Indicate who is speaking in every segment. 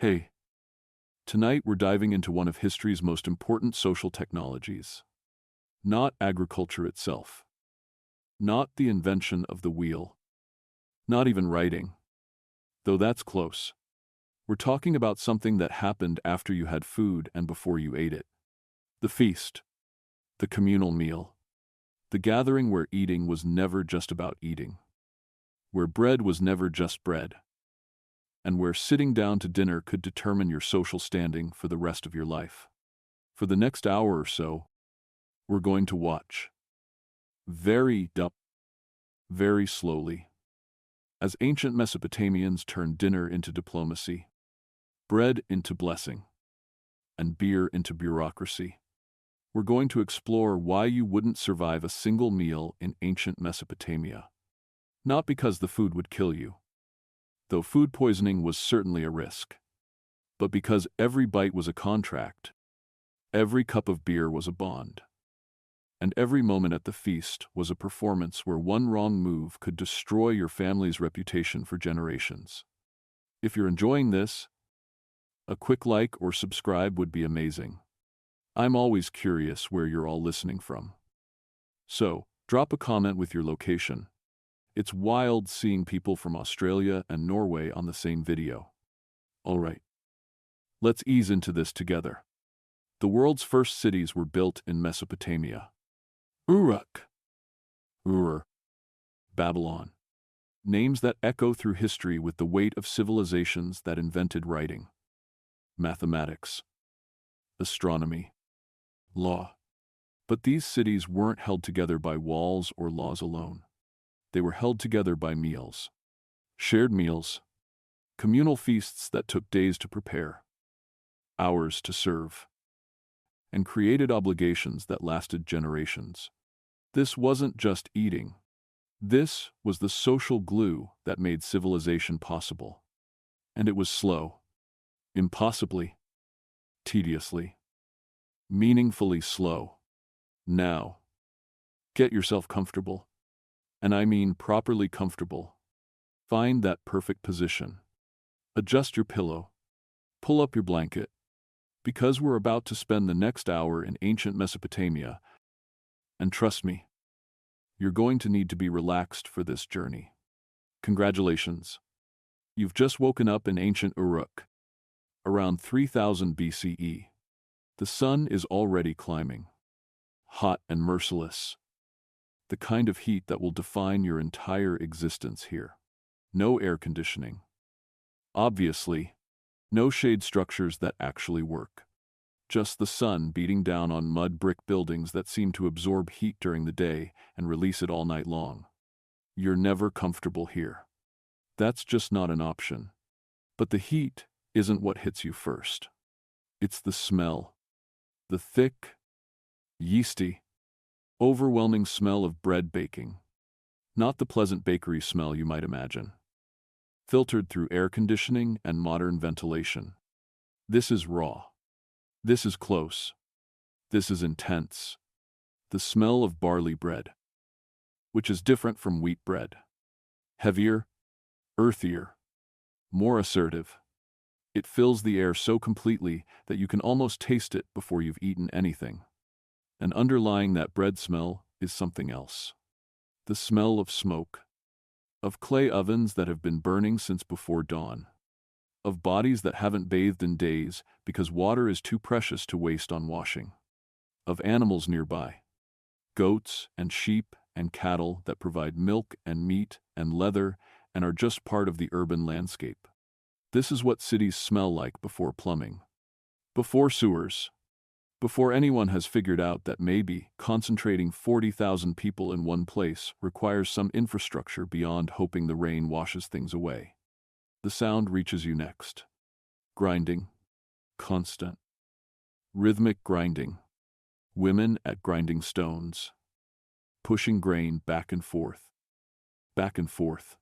Speaker 1: Hey, tonight we're diving into one of history's most important social technologies. Not agriculture itself, not the invention of the wheel, not even writing, though that's close. We're talking about something that happened after you had food and before you ate it. The feast, the communal meal, the gathering where eating was never just about eating, where bread was never just bread, and where sitting down to dinner could determine your social standing for the rest of your life. For the next hour or so, we're going to watch, very slowly, as ancient Mesopotamians turned dinner into diplomacy, bread into blessing, and beer into bureaucracy. We're going to explore why you wouldn't survive a single meal in ancient Mesopotamia. Not because the food would kill you, though food poisoning was certainly a risk, but because every bite was a contract, every cup of beer was a bond, and every moment at the feast was a performance where one wrong move could destroy your family's reputation for generations. If you're enjoying this, a quick like or subscribe would be amazing. I'm always curious where you're all listening from. So, drop a comment with your location. It's wild seeing people from Australia and Norway on the same video. Alright, let's ease into this together. The world's first cities were built in Mesopotamia. Uruk, Ur, Babylon. Names that echo through history with the weight of civilizations that invented writing, mathematics, astronomy, law. But these cities weren't held together by walls or laws alone. They were held together by meals. Shared meals, communal feasts that took days to prepare, hours to serve, and created obligations that lasted generations. This wasn't just eating. This was the social glue that made civilization possible. And it was slow, impossibly, tediously, meaningfully slow. Now, get yourself comfortable. And I mean properly comfortable. Find that perfect position. Adjust your pillow. Pull up your blanket. Because we're about to spend the next hour in ancient Mesopotamia. And trust me, you're going to need to be relaxed for this journey. Congratulations. You've just woken up in ancient Uruk, around 3000 BCE. The sun is already climbing, hot and merciless. The kind of heat that will define your entire existence here. No air conditioning. Obviously, no shade structures that actually work. Just the sun beating down on mud brick buildings that seem to absorb heat during the day and release it all night long. You're never comfortable here. That's just not an option. But the heat isn't what hits you first. It's the smell. The thick, yeasty, overwhelming smell of bread baking. Not the pleasant bakery smell you might imagine. Filtered through air conditioning and modern ventilation. This is raw. This is close. This is intense. The smell of barley bread, which is different from wheat bread. Heavier, earthier, more assertive. It fills the air so completely that you can almost taste it before you've eaten anything. And underlying that bread smell is something else. The smell of smoke. Of clay ovens that have been burning since before dawn. Of bodies that haven't bathed in days because water is too precious to waste on washing. Of animals nearby. Goats and sheep and cattle that provide milk and meat and leather and are just part of the urban landscape. This is what cities smell like before plumbing. Before sewers. Before anyone has figured out that maybe concentrating 40,000 people in one place requires some infrastructure beyond hoping the rain washes things away. The sound reaches you next. Grinding. Constant. Rhythmic grinding. Women at grinding stones. Pushing grain back and forth. Back and forth.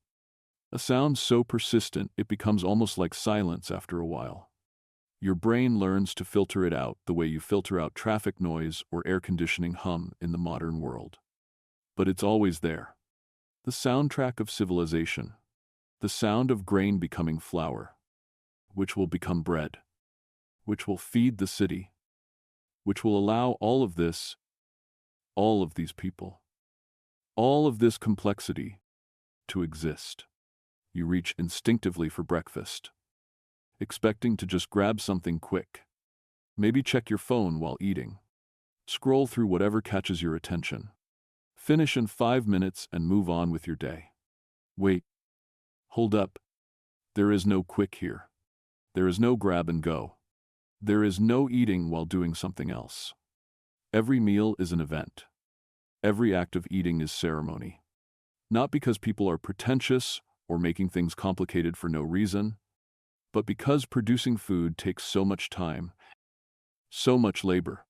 Speaker 1: A sound so persistent it becomes almost like silence after a while. Your brain learns to filter it out the way you filter out traffic noise or air conditioning hum in the modern world. But it's always there. The soundtrack of civilization. The sound of grain becoming flour. which will become bread, which will feed the city, which will allow all of this, all of these people, all of this complexity to exist. You reach instinctively for breakfast, expecting to just grab something quick. Maybe check your phone while eating. Scroll through whatever catches your attention. Finish in 5 minutes and move on with your day. Wait. Hold up. There is no quick here. There is no grab and go. There is no eating while doing something else. Every meal is an event. Every act of eating is ceremony. Not because people are pretentious or making things complicated for no reason, but because producing food takes so much time, so much labor,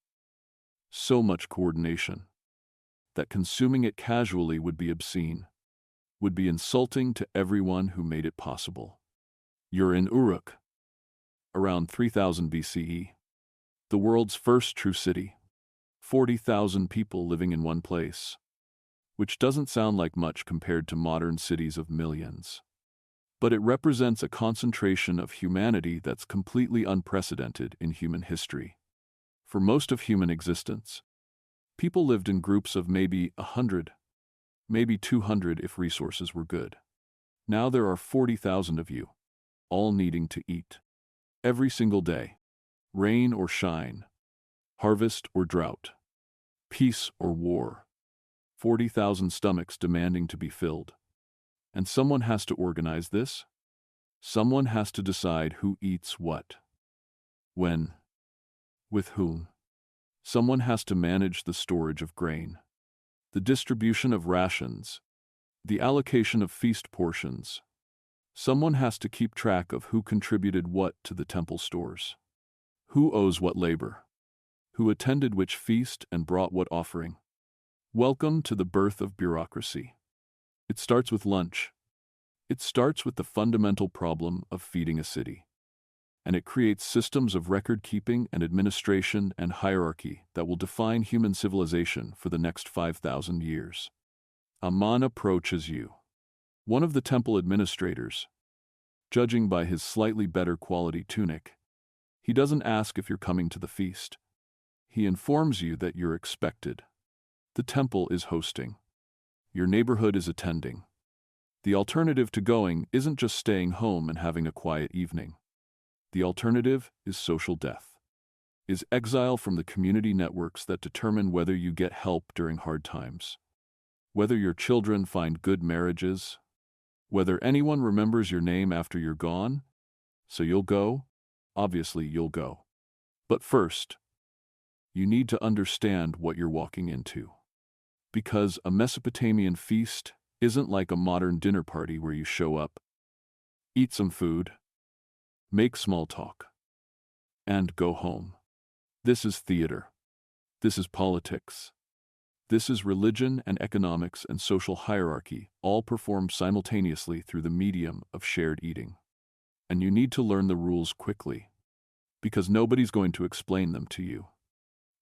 Speaker 1: so much coordination, that consuming it casually would be obscene, would be insulting to everyone who made it possible. You're in Uruk, around 3000 BCE, the world's first true city, 40,000 people living in one place, which doesn't sound like much compared to modern cities of millions. But it represents a concentration of humanity that's completely unprecedented in human history. For most of human existence, people lived in groups of maybe 100, maybe 200 if resources were good. Now there are 40,000 of you, all needing to eat. Every single day, rain or shine, harvest or drought, peace or war, 40,000 stomachs demanding to be filled. And someone has to organize this. Someone has to decide who eats what, when, with whom. Someone has to manage the storage of grain, the distribution of rations, the allocation of feast portions. Someone has to keep track of who contributed what to the temple stores, who owes what labor, who attended which feast and brought what offering. Welcome to the birth of bureaucracy. It starts with lunch. It starts with the fundamental problem of feeding a city. And it creates systems of record-keeping and administration and hierarchy that will define human civilization for the next 5,000 years. Aman approaches you, one of the temple administrators. Judging by his slightly better quality tunic, he doesn't ask if you're coming to the feast. He informs you that you're expected. The temple is hosting. Your neighborhood is attending. The alternative to going isn't just staying home and having a quiet evening. The alternative is social death, is exile from the community networks that determine whether you get help during hard times, whether your children find good marriages, whether anyone remembers your name after you're gone. So you'll go? Obviously you'll go. But first, you need to understand what you're walking into. Because a Mesopotamian feast isn't like a modern dinner party where you show up, eat some food, make small talk, and go home. This is theater. This is politics. This is religion and economics and social hierarchy, all performed simultaneously through the medium of shared eating. And you need to learn the rules quickly, because nobody's going to explain them to you.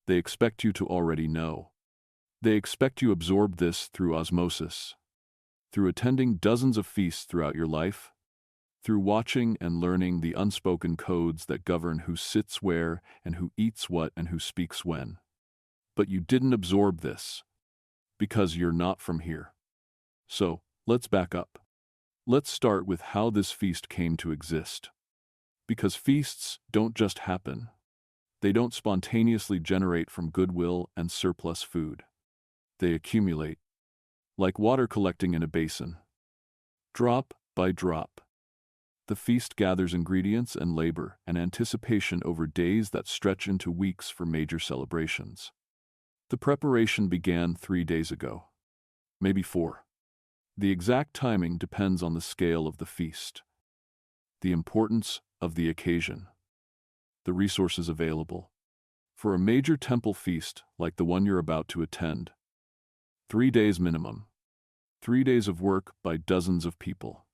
Speaker 1: They expect you to already know. They expect you absorb this through osmosis, through attending dozens of feasts throughout your life, through watching and learning the unspoken codes that govern who sits where and who eats what and who speaks when. But you didn't absorb this, because you're not from here. So, let's back up. Let's start with how this feast came to exist. Because feasts don't just happen. They don't spontaneously generate from goodwill and surplus food. They accumulate, like water collecting in a basin. Drop by drop. The feast gathers ingredients and labor and anticipation over days that stretch into weeks for major celebrations. The preparation began 3 days ago, maybe 4. The exact timing depends on the scale of the feast, the importance of the occasion, the resources available. For a major temple feast like the one you're about to attend, 3 days minimum, 3 days of work by dozens of people,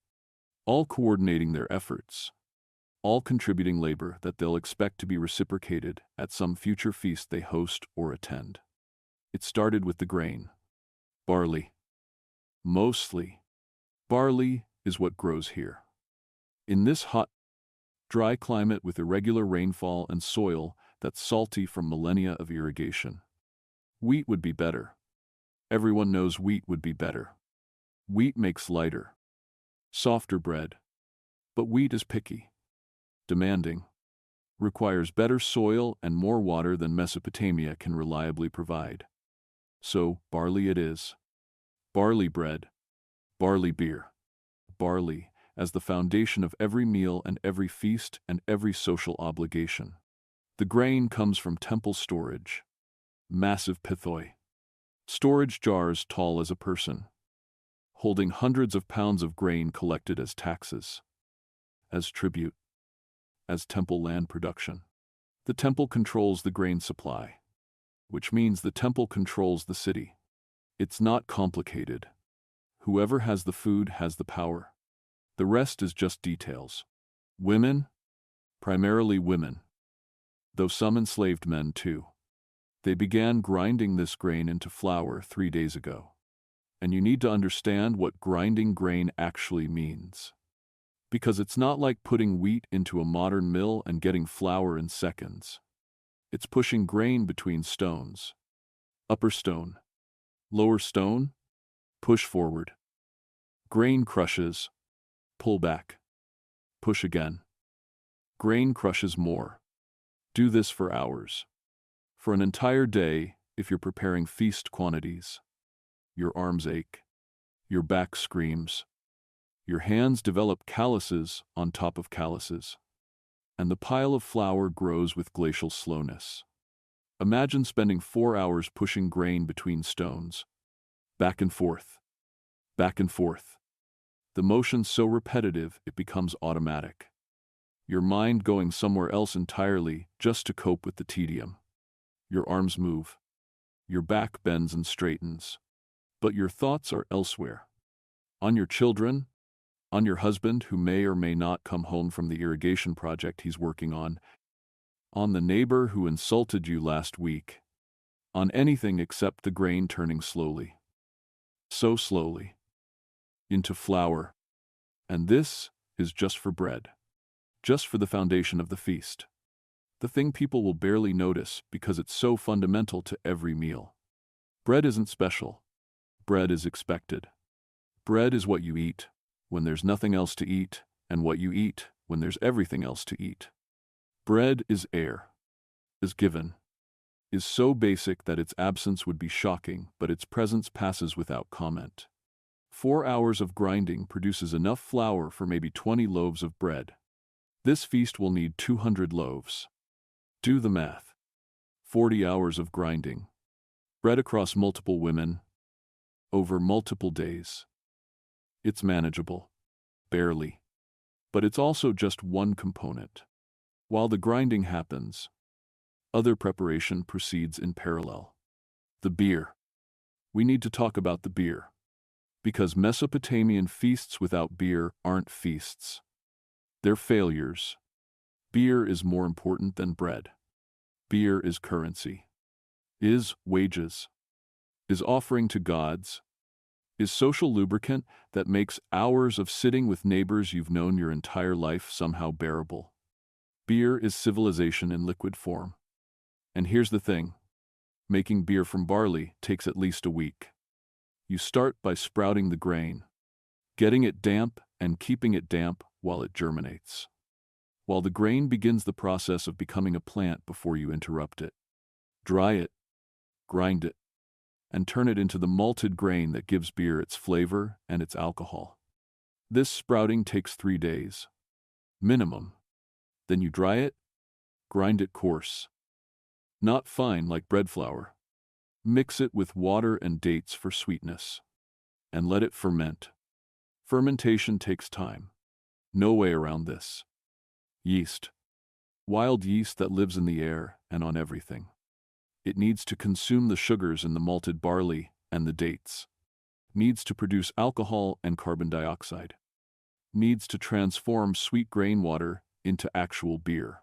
Speaker 1: all coordinating their efforts, all contributing labor that they'll expect to be reciprocated at some future feast they host or attend. It started with the grain. Barley. Mostly, barley is what grows here. In this hot, Dry climate with irregular rainfall and soil that's salty from millennia of irrigation. Wheat would be better. Everyone knows wheat would be better. Wheat makes lighter, softer bread. But wheat is picky, demanding, requires better soil and more water than Mesopotamia can reliably provide. So, barley it is. Barley bread, barley beer. Barley as the foundation of every meal and every feast and every social obligation. The grain comes from temple storage. Massive pithoi. Storage jars tall as a person, holding hundreds of pounds of grain collected as taxes, as tribute, as temple land production. The temple controls the grain supply, which means the temple controls the city. It's not complicated. Whoever has the food has the power. The rest is just details. Women, primarily women, though some enslaved men too. They began grinding this grain into flour 3 days ago. And you need to understand what grinding grain actually means. Because it's not like putting wheat into a modern mill and getting flour in seconds. It's pushing grain between stones. Upper stone, lower stone, push forward. Grain crushes, pull back, push again. Grain crushes more. Do this for hours. For an entire day, if you're preparing feast quantities. Your arms ache. Your back screams. Your hands develop calluses on top of calluses. And the pile of flour grows with glacial slowness. Imagine spending 4 hours pushing grain between stones. Back and forth. Back and forth. The motion so repetitive it becomes automatic. Your mind going somewhere else entirely just to cope with the tedium. Your arms move. Your back bends and straightens. But your thoughts are elsewhere. On your children, on your husband who may or may not come home from the irrigation project he's working on the neighbor who insulted you last week, on anything except the grain turning slowly. So slowly. Into flour. And this is just for bread. Just for the foundation of the feast. The thing people will barely notice because it's so fundamental to every meal. Bread isn't special. Bread is expected. Bread is what you eat when there's nothing else to eat, and what you eat when there's everything else to eat. Bread is air. Is given. Is so basic that its absence would be shocking, but its presence passes without comment. 4 hours of grinding produces enough flour for maybe 20 loaves of bread. This feast will need 200 loaves. Do the math. 40 hours of grinding. Bread across multiple women. Over multiple days. It's manageable. Barely. But it's also just one component. While the grinding happens, other preparation proceeds in parallel. The beer. We need to talk about the beer. Because Mesopotamian feasts without beer aren't feasts. They're failures. Beer is more important than bread. Beer is currency. Is wages. Is offering to gods. Is social lubricant that makes hours of sitting with neighbors you've known your entire life somehow bearable. Beer is civilization in liquid form. And here's the thing. Making beer from barley takes at least a week. You start by sprouting the grain, getting it damp and keeping it damp while it germinates. While the grain begins the process of becoming a plant before you interrupt it. Dry it, grind it, and turn it into the malted grain that gives beer its flavor and its alcohol. This sprouting takes 3 days. Minimum. Then you dry it, grind it coarse. Not fine like bread flour. Mix it with water and dates for sweetness. And let it ferment. Fermentation takes time. No way around this. Yeast. Wild yeast that lives in the air and on everything. It needs to consume the sugars in the malted barley and the dates. Needs to produce alcohol and carbon dioxide. Needs to transform sweet grain water into actual beer.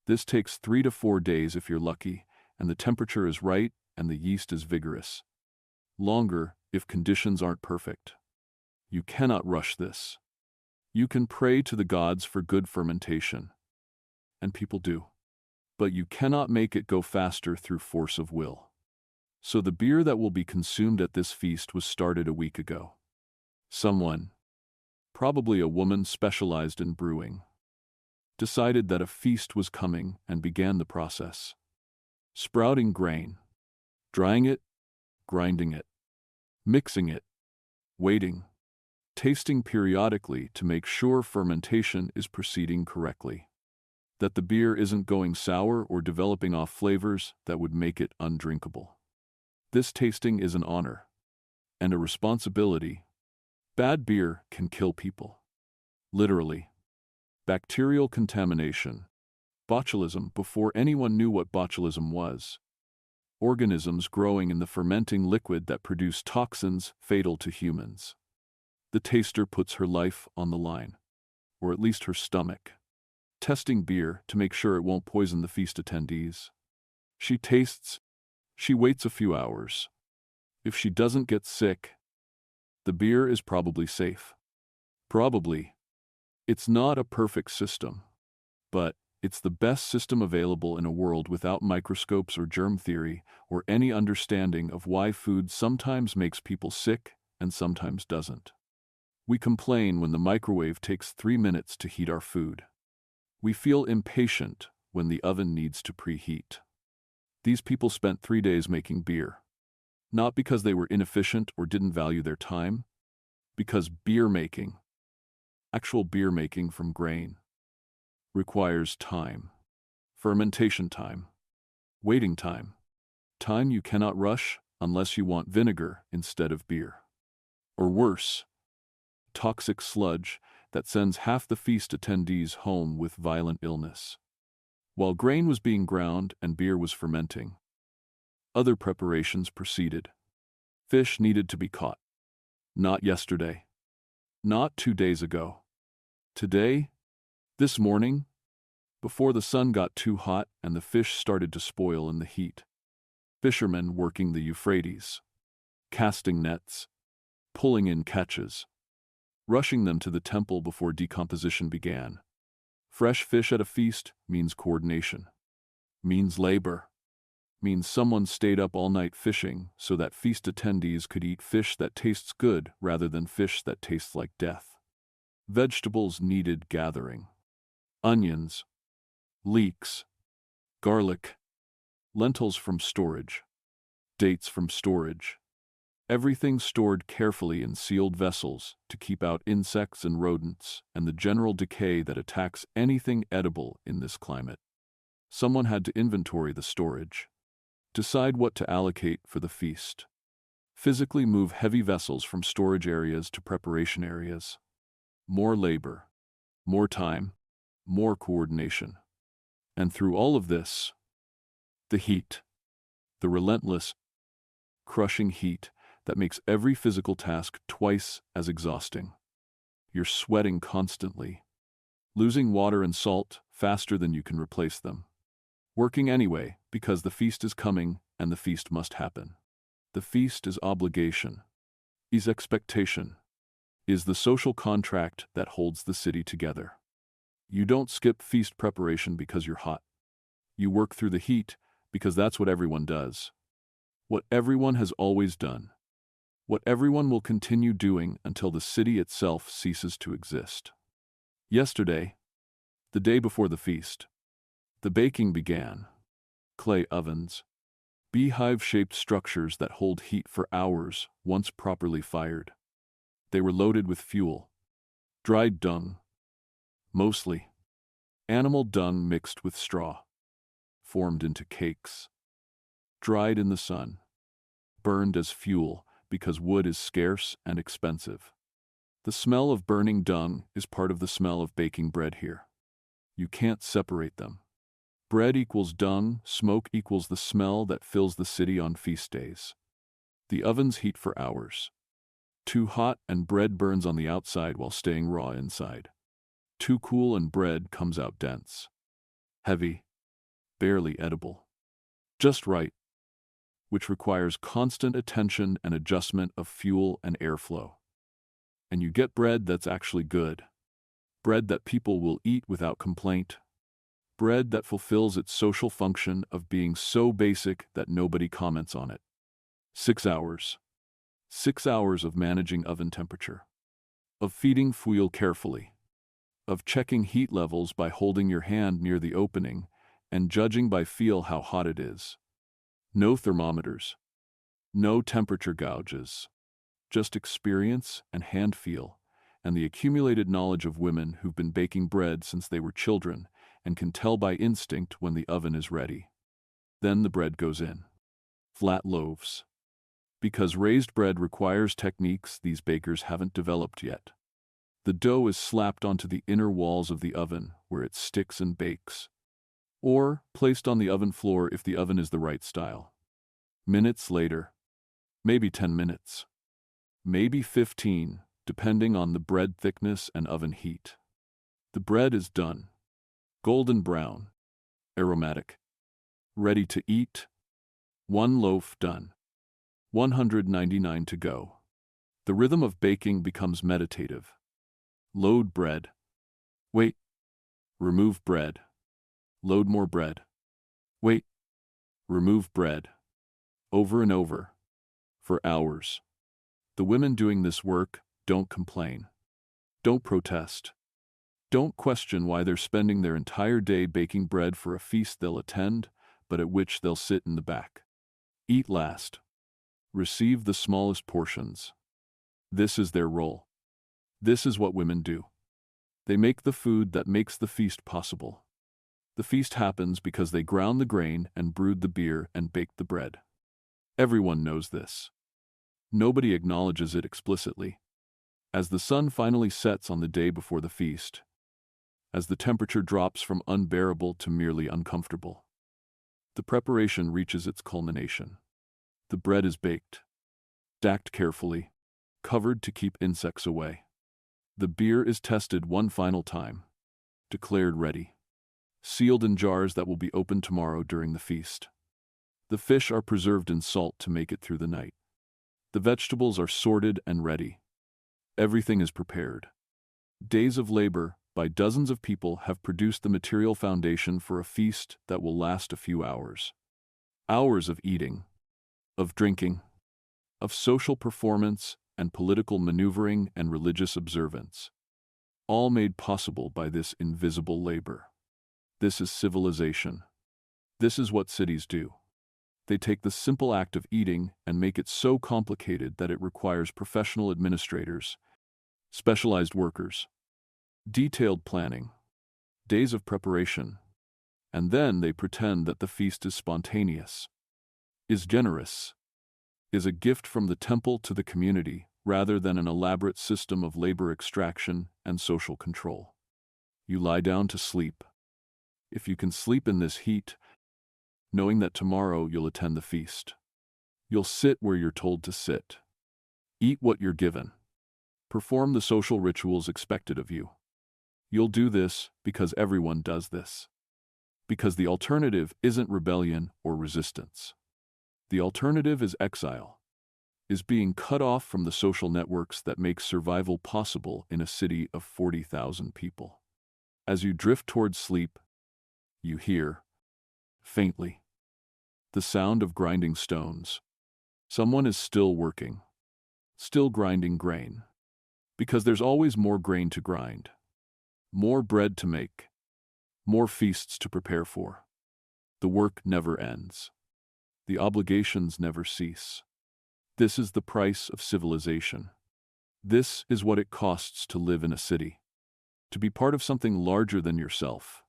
Speaker 1: This takes 3 to 4 days if you're lucky, and the temperature is right and the yeast is vigorous. Longer if conditions aren't perfect. You cannot rush this. You can pray to the gods for good fermentation, and people do. But you cannot make it go faster through force of will. So the beer that will be consumed at this feast was started a week ago. Someone, probably a woman specialized in brewing, decided that a feast was coming and began the process. Sprouting grain, drying it, grinding it, mixing it, waiting, tasting periodically to make sure fermentation is proceeding correctly, that the beer isn't going sour or developing off flavors that would make it undrinkable. This tasting is an honor and a responsibility. Bad beer can kill people. Literally. Bacterial contamination. Botulism before anyone knew what botulism was. Organisms growing in the fermenting liquid that produce toxins fatal to humans. The taster puts her life on the line, or at least her stomach, testing beer to make sure it won't poison the feast attendees. She tastes, she waits a few hours. If she doesn't get sick, the beer is probably safe. Probably. It's not a perfect system, but it's the best system available in a world without microscopes or germ theory or any understanding of why food sometimes makes people sick and sometimes doesn't. We complain when the microwave takes 3 minutes to heat our food. We feel impatient when the oven needs to preheat. These people spent 3 days making beer. Not because they were inefficient or didn't value their time, because beer making, actual beer making from grain, requires time. Fermentation time. Waiting time. Time you cannot rush unless you want vinegar instead of beer. Or worse, toxic sludge that sends half the feast attendees home with violent illness. While grain was being ground and beer was fermenting, other preparations proceeded. Fish needed to be caught. Not yesterday. Not 2 days ago. Today, this morning, before the sun got too hot and the fish started to spoil in the heat. Fishermen working the Euphrates, casting nets, pulling in catches, rushing them to the temple before decomposition began. Fresh fish at a feast means coordination, means labor, means someone stayed up all night fishing so that feast attendees could eat fish that tastes good rather than fish that tastes like death. Vegetables needed gathering. Onions, leeks, garlic, lentils from storage, dates from storage. Everything stored carefully in sealed vessels to keep out insects and rodents and the general decay that attacks anything edible in this climate. Someone had to inventory the storage, decide what to allocate for the feast, physically move heavy vessels from storage areas to preparation areas. More labor, more time, more coordination. And through all of this, the heat, the relentless, crushing heat that makes every physical task twice as exhausting. You're sweating constantly, losing water and salt faster than you can replace them. Working anyway because the feast is coming and the feast must happen. The feast is obligation, is expectation, is the social contract that holds the city together. You don't skip feast preparation because you're hot. You work through the heat because that's what everyone does. What everyone has always done. What everyone will continue doing until the city itself ceases to exist. Yesterday, the day before the feast, the baking began. Clay ovens, beehive-shaped structures that hold heat for hours once properly fired. They were loaded with fuel, dried dung, mostly animal dung mixed with straw, formed into cakes, dried in the sun, burned as fuel because wood is scarce and expensive. The smell of burning dung is part of the smell of baking bread here. You can't separate them. Bread equals dung, smoke equals the smell that fills the city on feast days. The ovens heat for hours. Too hot and bread burns on the outside while staying raw inside. Too cool and bread comes out dense, heavy, barely edible. Just right, which requires constant attention and adjustment of fuel and airflow. And you get bread that's actually good, bread that people will eat without complaint, bread that fulfills its social function of being so basic that nobody comments on it. 6 hours. 6 hours of managing oven temperature, of feeding fuel carefully, of checking heat levels by holding your hand near the opening and judging by feel how hot it is. No thermometers, no temperature gauges, just experience and hand feel, and the accumulated knowledge of women who've been baking bread since they were children and can tell by instinct when the oven is ready. Then the bread goes in. Flat loaves. Because raised bread requires techniques these bakers haven't developed yet. The dough is slapped onto the inner walls of the oven where it sticks and bakes, or placed on the oven floor if the oven is the right style. Minutes later, maybe 10 minutes, maybe 15, depending on the bread thickness and oven heat. The bread is done. Golden brown, aromatic, ready to eat. 1 loaf done. 199 to go. The rhythm of baking becomes meditative. Load bread. Wait. Remove bread. Load more bread. Wait. Remove bread. Over and over. For hours. The women doing this work don't complain. Don't protest. Don't question why they're spending their entire day baking bread for a feast they'll attend, but at which they'll sit in the back. Eat last. Receive the smallest portions. This is their role. This is what women do. They make the food that makes the feast possible. The feast happens because they ground the grain and brewed the beer and baked the bread. Everyone knows this. Nobody acknowledges it explicitly. As the sun finally sets on the day before the feast, as the temperature drops from unbearable to merely uncomfortable, the preparation reaches its culmination. The bread is baked, stacked carefully, covered to keep insects away. The beer is tested one final time, declared ready, sealed in jars that will be opened tomorrow during the feast. The fish are preserved in salt to make it through the night. The vegetables are sorted and ready. Everything is prepared. Days of labor by dozens of people have produced the material foundation for a feast that will last a few hours. Hours of eating, of drinking, of social performance and political maneuvering and religious observance, all made possible by this invisible labor. This is civilization. This is what cities do. They take the simple act of eating and make it so complicated that it requires professional administrators, specialized workers, detailed planning, days of preparation, and then they pretend that the feast is spontaneous, is generous, is a gift from the temple to the community rather than an elaborate system of labor extraction and social control. You lie down to sleep. If you can sleep in this heat, knowing that tomorrow you'll attend the feast. You'll sit where you're told to sit. Eat what you're given. Perform the social rituals expected of you. You'll do this because everyone does this. Because the alternative isn't rebellion or resistance. The alternative is exile, is being cut off from the social networks that make survival possible in a city of 40,000 people. As you drift towards sleep, you hear, faintly, the sound of grinding stones. Someone is still working, still grinding grain. Because there's always more grain to grind, more bread to make, more feasts to prepare for. The work never ends. The obligations never cease. This is the price of civilization. This is what it costs to live in a city, to be part of something larger than yourself,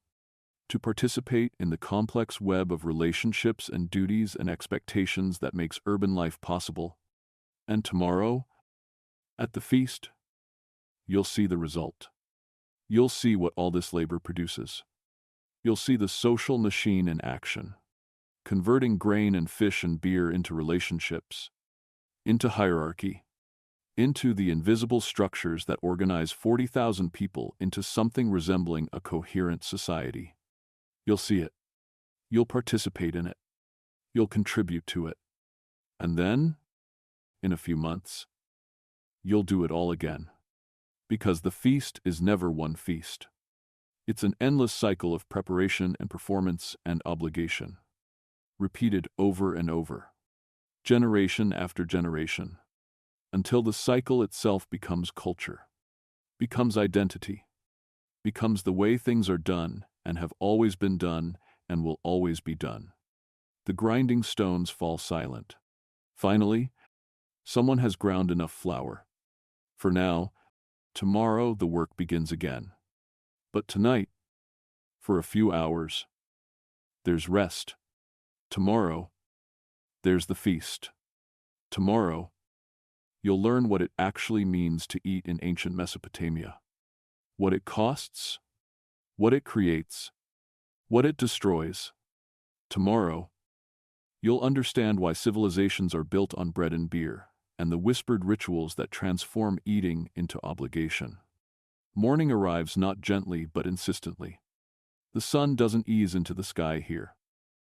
Speaker 1: to participate in the complex web of relationships and duties and expectations that makes urban life possible. And tomorrow, at the feast, you'll see the result. You'll see what all this labor produces. You'll see the social machine in action, converting grain and fish and beer into relationships, into hierarchy, into the invisible structures that organize 40,000 people into something resembling a coherent society. You'll see it. You'll participate in it. You'll contribute to it. And then, in a few months, you'll do it all again. Because the feast is never one feast. It's an endless cycle of preparation and performance and obligation, repeated over and over, generation after generation, until the cycle itself becomes culture, becomes identity, becomes the way things are done and have always been done and will always be done. The grinding stones fall silent. Finally, someone has ground enough flour. For now, tomorrow the work begins again. But tonight, for a few hours, there's rest. Tomorrow, there's the feast. Tomorrow, you'll learn what it actually means to eat in ancient Mesopotamia. What it costs, what it creates, what it destroys. Tomorrow, you'll understand why civilizations are built on bread and beer, and the whispered rituals that transform eating into obligation. Morning arrives not gently but insistently. The sun doesn't ease into the sky here.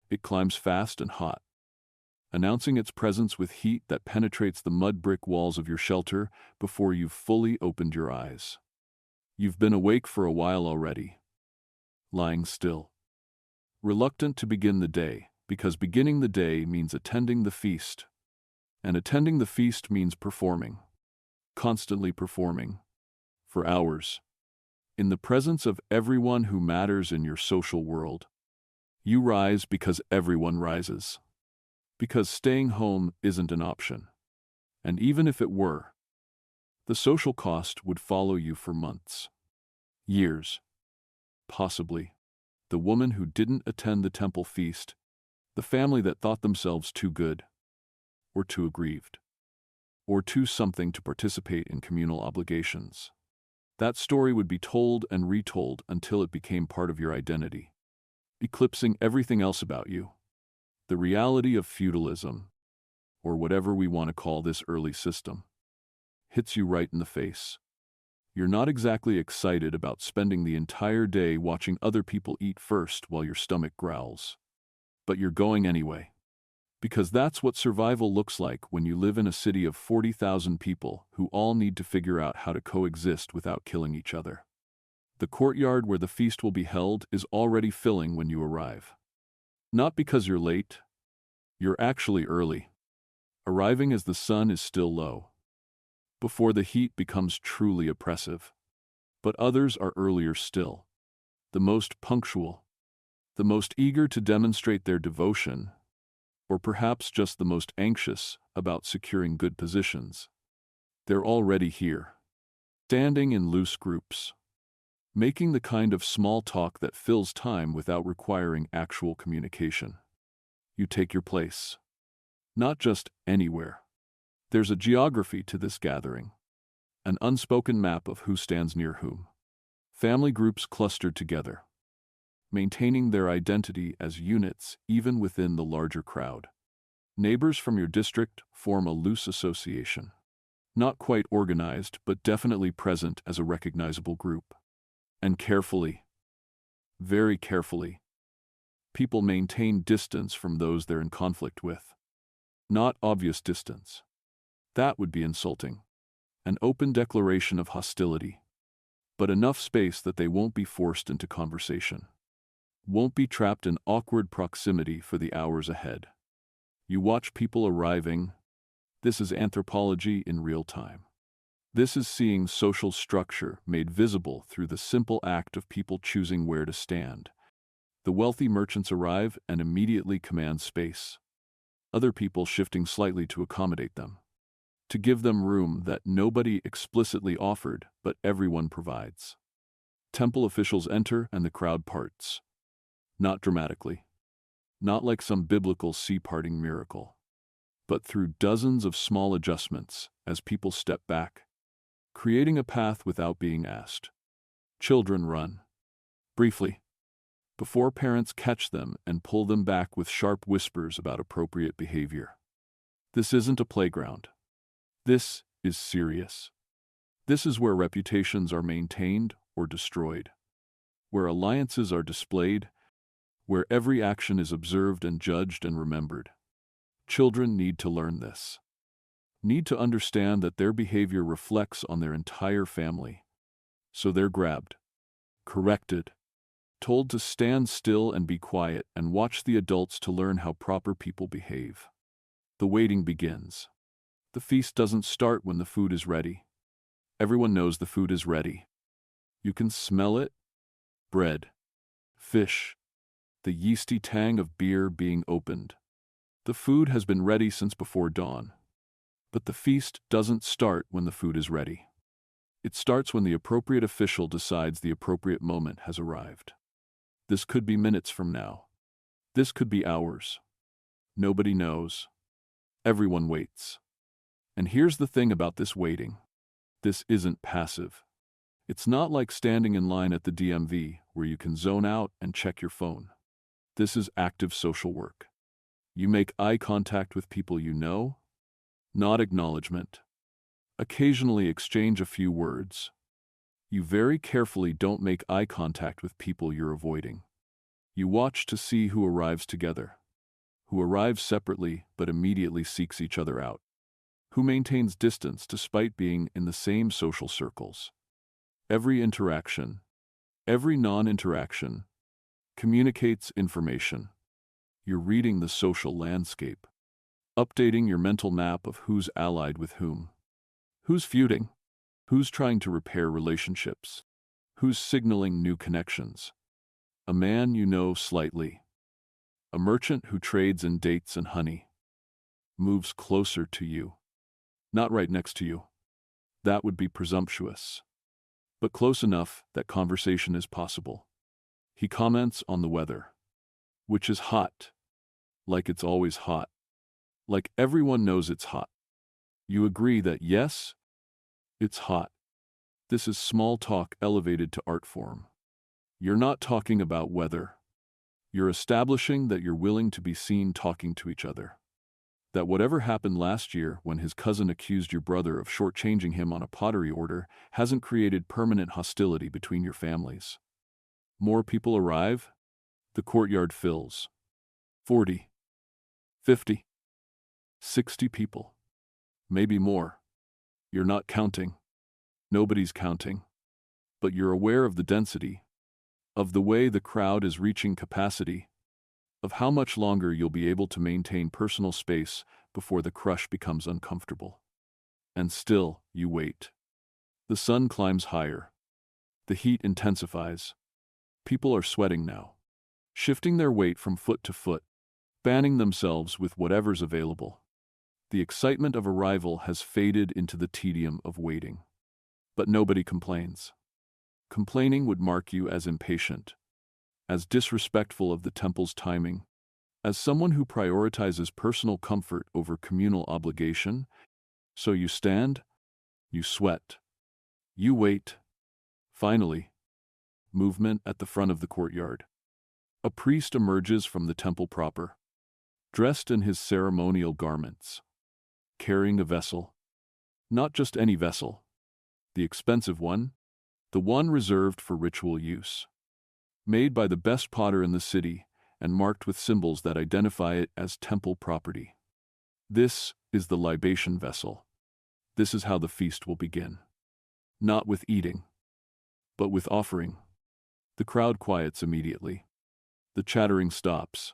Speaker 1: It climbs fast and hot, announcing its presence with heat that penetrates the mud brick walls of your shelter before you've fully opened your eyes. You've been awake for a while already, lying still, reluctant to begin the day, because beginning the day means attending the feast, and attending the feast means performing, constantly performing, for hours, in the presence of everyone who matters in your social world. You rise because everyone rises, because staying home isn't an option, and even if it were, the social cost would follow you for months, years, possibly. The woman who didn't attend the temple feast, the family that thought themselves too good, or too aggrieved, or too something to participate in communal obligations. That story would be told and retold until it became part of your identity, eclipsing everything else about you. The reality of feudalism, or whatever we want to call this early system, hits you right in the face. You're not exactly excited about spending the entire day watching other people eat first while your stomach growls. But you're going anyway. Because that's what survival looks like when you live in a city of 40,000 people who all need to figure out how to coexist without killing each other. The courtyard where the feast will be held is already filling when you arrive. Not because you're late. You're actually early, arriving as the sun is still low, before the heat becomes truly oppressive. But others are earlier still, the most punctual, the most eager to demonstrate their devotion, or perhaps just the most anxious about securing good positions. They're already here, standing in loose groups, making the kind of small talk that fills time without requiring actual communication. You take your place. Not just anywhere. There's a geography to this gathering, an unspoken map of who stands near whom. Family groups clustered together, maintaining their identity as units even within the larger crowd. Neighbors from your district form a loose association, not quite organized but definitely present as a recognizable group. And carefully, very carefully, people maintain distance from those they're in conflict with. Not obvious distance. That would be insulting. An open declaration of hostility. But enough space that they won't be forced into conversation. Won't be trapped in awkward proximity for the hours ahead. You watch people arriving. This is anthropology in real time. This is seeing social structure made visible through the simple act of people choosing where to stand. The wealthy merchants arrive and immediately command space. Other people shifting slightly to accommodate them, to give them room that nobody explicitly offered, but everyone provides. Temple officials enter and the crowd parts. Not dramatically. Not like some biblical sea-parting miracle. But through dozens of small adjustments as people step back, creating a path without being asked. Children run. Briefly. Before parents catch them and pull them back with sharp whispers about appropriate behavior. This isn't a playground. This is serious. This is where reputations are maintained or destroyed, where alliances are displayed, where every action is observed and judged and remembered. Children need to learn this. Need to understand that their behavior reflects on their entire family, So they're grabbed, corrected, told to stand still and be quiet and watch the adults to learn how proper people behave. The waiting begins. The feast doesn't start when the food is ready. Everyone knows the food is ready. You can smell it: bread, fish, the yeasty tang of beer being opened. The food has been ready since before dawn. But the feast doesn't start when the food is ready. It starts when the appropriate official decides the appropriate moment has arrived. This could be minutes from now. This could be hours. Nobody knows. Everyone waits. And here's the thing about this waiting. This isn't passive. It's not like standing in line at the DMV where you can zone out and check your phone. This is active social work. You make eye contact with people you know, not acknowledgement. Occasionally exchange a few words. You very carefully don't make eye contact with people you're avoiding. You watch to see who arrives together, who arrives separately but immediately seeks each other out, who maintains distance despite being in the same social circles. Every interaction, every non-interaction, communicates information. You're reading the social landscape, updating your mental map of who's allied with whom, who's feuding, who's trying to repair relationships, who's signaling new connections. A man you know slightly, a merchant who trades in dates and honey, moves closer to you. Not right next to you. That would be presumptuous. But close enough that conversation is possible. He comments on the weather, which is hot, like it's always hot, like everyone knows it's hot. You agree that yes, it's hot. This is small talk elevated to art form. You're not talking about weather. You're establishing that you're willing to be seen talking to each other. That whatever happened last year when his cousin accused your brother of shortchanging him on a pottery order hasn't created permanent hostility between your families. More people arrive. The courtyard fills. 40, 50, 60 people. Maybe more. You're not counting. Nobody's counting. But you're aware of the density, of the way the crowd is reaching capacity, of how much longer you'll be able to maintain personal space before the crush becomes uncomfortable. And still, you wait. The sun climbs higher. The heat intensifies. People are sweating now, shifting their weight from foot to foot, banning themselves with whatever's available. The excitement of arrival has faded into the tedium of waiting. But nobody complains. Complaining would mark you as impatient, as disrespectful of the temple's timing, as someone who prioritizes personal comfort over communal obligation. So you stand, you sweat, you wait. Finally, movement at the front of the courtyard. A priest emerges from the temple proper, dressed in his ceremonial garments, carrying a vessel. Not just any vessel, the expensive one, the one reserved for ritual use. Made by the best potter in the city and marked with symbols that identify it as temple property. This is the libation vessel. This is how the feast will begin. Not with eating, but with offering. The crowd quiets immediately. The chattering stops.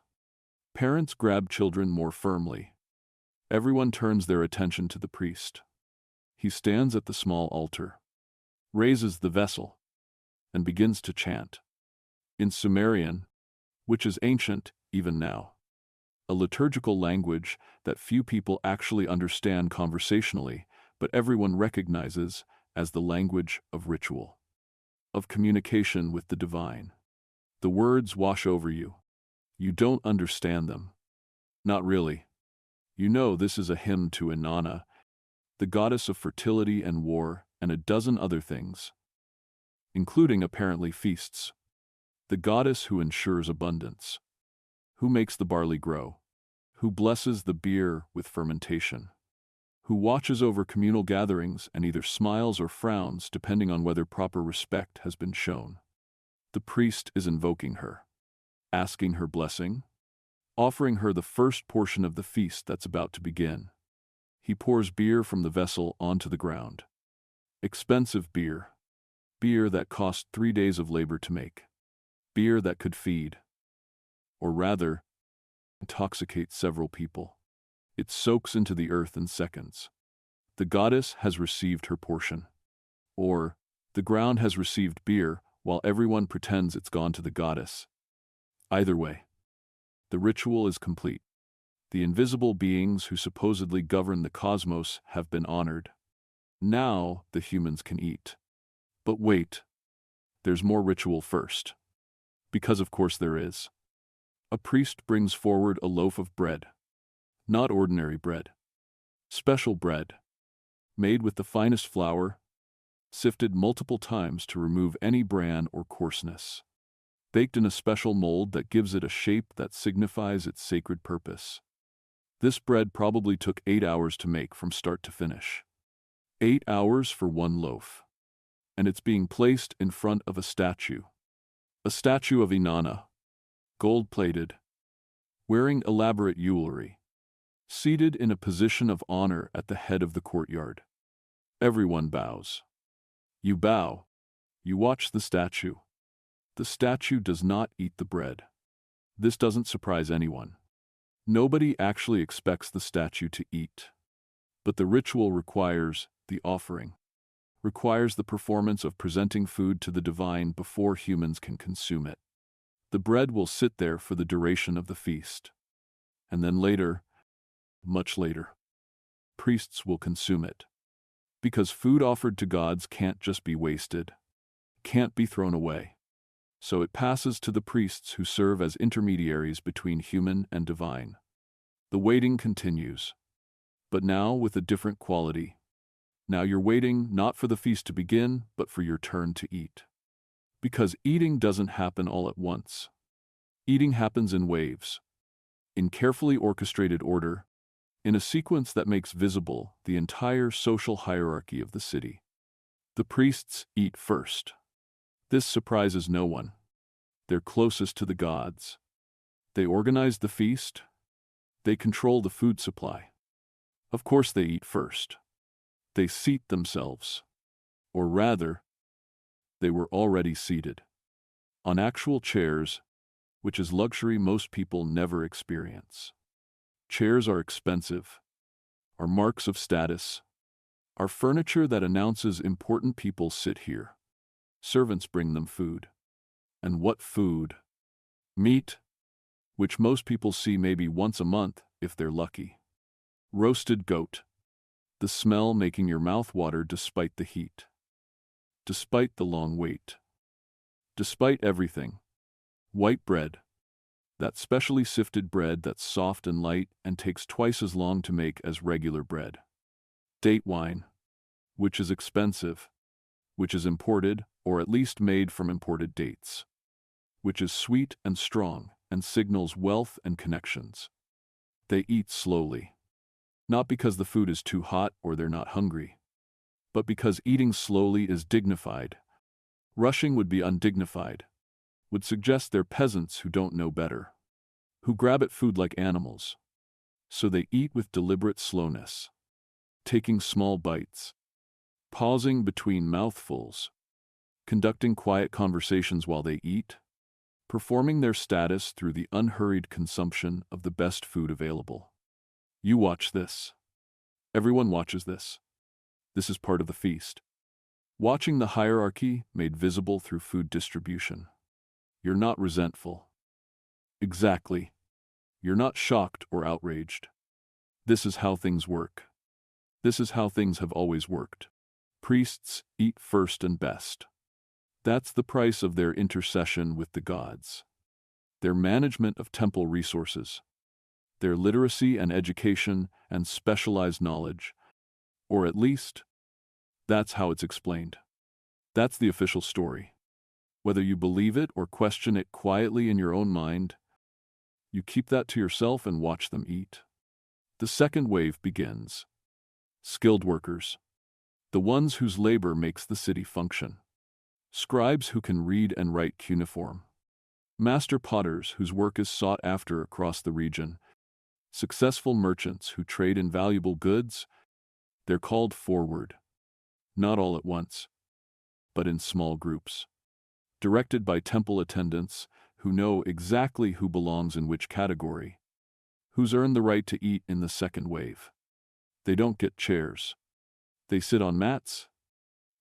Speaker 1: Parents grab children more firmly. Everyone turns their attention to the priest. He stands at the small altar, raises the vessel, and begins to chant. In Sumerian, which is ancient even now, a liturgical language that few people actually understand conversationally, but everyone recognizes as the language of ritual, of communication with the divine. The words wash over you. You don't understand them. Not really. You know this is a hymn to Inanna, the goddess of fertility and war, and a dozen other things, including apparently feasts. The goddess who ensures abundance, who makes the barley grow, who blesses the beer with fermentation, who watches over communal gatherings and either smiles or frowns depending on whether proper respect has been shown. The priest is invoking her, asking her blessing, offering her the first portion of the feast that's about to begin. He pours beer from the vessel onto the ground. Expensive beer. beer that cost 3 days of labor to make, beer that could feed, or rather, intoxicate several people. It soaks into the earth in seconds. The goddess has received her portion. Or, the ground has received beer, while everyone pretends it's gone to the goddess. Either way, the ritual is complete. The invisible beings who supposedly govern the cosmos have been honored. Now the humans can eat. But wait, there's more ritual first. Because of course there is. A priest brings forward a loaf of bread. Not ordinary bread. Special bread. Made with the finest flour, sifted multiple times to remove any bran or coarseness. Baked in a special mold that gives it a shape that signifies its sacred purpose. This bread probably took 8 hours to make from start to finish. 8 hours for one loaf. And it's being placed in front of a statue. A statue of Inanna, gold-plated, wearing elaborate jewelry, seated in a position of honor at the head of the courtyard. Everyone bows. You bow. You watch the statue. The statue does not eat the bread. This doesn't surprise anyone. Nobody actually expects the statue to eat. But the ritual requires the offering, requires the performance of presenting food to the divine before humans can consume it. The bread will sit there for the duration of the feast. And then later, much later, priests will consume it. Because food offered to gods can't just be wasted, can't be thrown away. So it passes to the priests who serve as intermediaries between human and divine. The waiting continues, but now with a different quality. Now you're waiting not for the feast to begin, but for your turn to eat. Because eating doesn't happen all at once. Eating happens in waves, in carefully orchestrated order, in a sequence that makes visible the entire social hierarchy of the city. The priests eat first. This surprises no one. They're closest to the gods. They organize the feast. They control the food supply. Of course they eat first. They seat themselves. Or rather, they were already seated. On actual chairs, which is luxury most people never experience. Chairs are expensive, are marks of status, are furniture that announces important people sit here. Servants bring them food. And what food? Meat, which most people see maybe once a month if they're lucky. Roasted goat, the smell making your mouth water despite the heat. Despite the long wait. Despite everything. White bread, that specially sifted bread that's soft and light and takes twice as long to make as regular bread. Date wine, which is expensive, which is imported, or at least made from imported dates, which is sweet and strong and signals wealth and connections. They eat slowly, not because the food is too hot or they're not hungry, but because eating slowly is dignified. Rushing would be undignified, would suggest they're peasants who don't know better, who grab at food like animals. So they eat with deliberate slowness, taking small bites, pausing between mouthfuls, conducting quiet conversations while they eat, performing their status through the unhurried consumption of the best food available. You watch this. Everyone watches this. This is part of the feast. Watching the hierarchy made visible through food distribution. You're not resentful. Exactly. You're not shocked or outraged. This is how things work. This is how things have always worked. Priests eat first and best. That's the price of their intercession with the gods. Their management of temple resources. Their literacy and education and specialized knowledge. Or at least, that's how it's explained. That's the official story. Whether you believe it or question it quietly in your own mind, you keep that to yourself and watch them eat. The second wave begins. Skilled workers. The ones whose labor makes the city function. Scribes who can read and write cuneiform. Master potters whose work is sought after across the region. Successful merchants who trade in valuable goods. They're called forward. Not all at once. but in small groups, directed by temple attendants who know exactly who belongs in which category, who's earned the right to eat in the second wave. They don't get chairs. They sit on mats,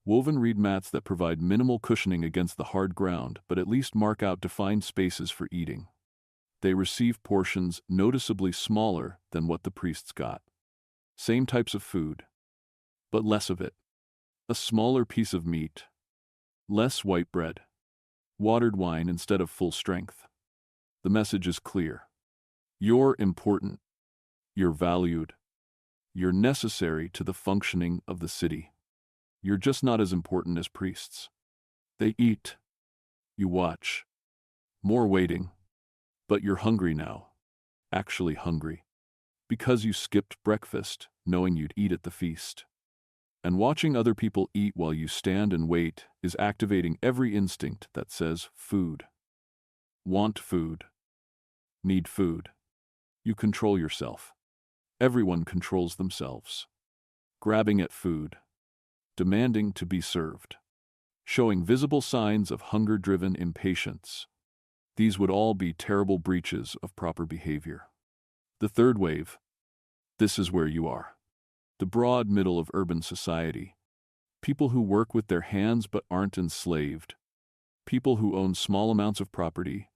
Speaker 1: woven reed mats that provide minimal cushioning against the hard ground but at least mark out defined spaces for eating. They receive portions noticeably smaller than what the priests got. Same types of food, but less of it. A smaller piece of meat, less white bread, watered wine instead of full strength. The message is clear. You're important. You're valued. You're necessary to the functioning of the city. You're just not as important as priests. They eat. You watch. More waiting. But you're hungry now. Actually hungry. Because you skipped breakfast, knowing you'd eat at the feast. And watching other people eat while you stand and wait is activating every instinct that says food. Want food. Need food. You control yourself. Everyone controls themselves. Grabbing at food. Demanding to be served. Showing visible signs of hunger-driven impatience. These would all be terrible breaches of proper behavior. The third wave. This is where you are. The broad middle of urban society. People who work with their hands but aren't enslaved. People who own small amounts of property.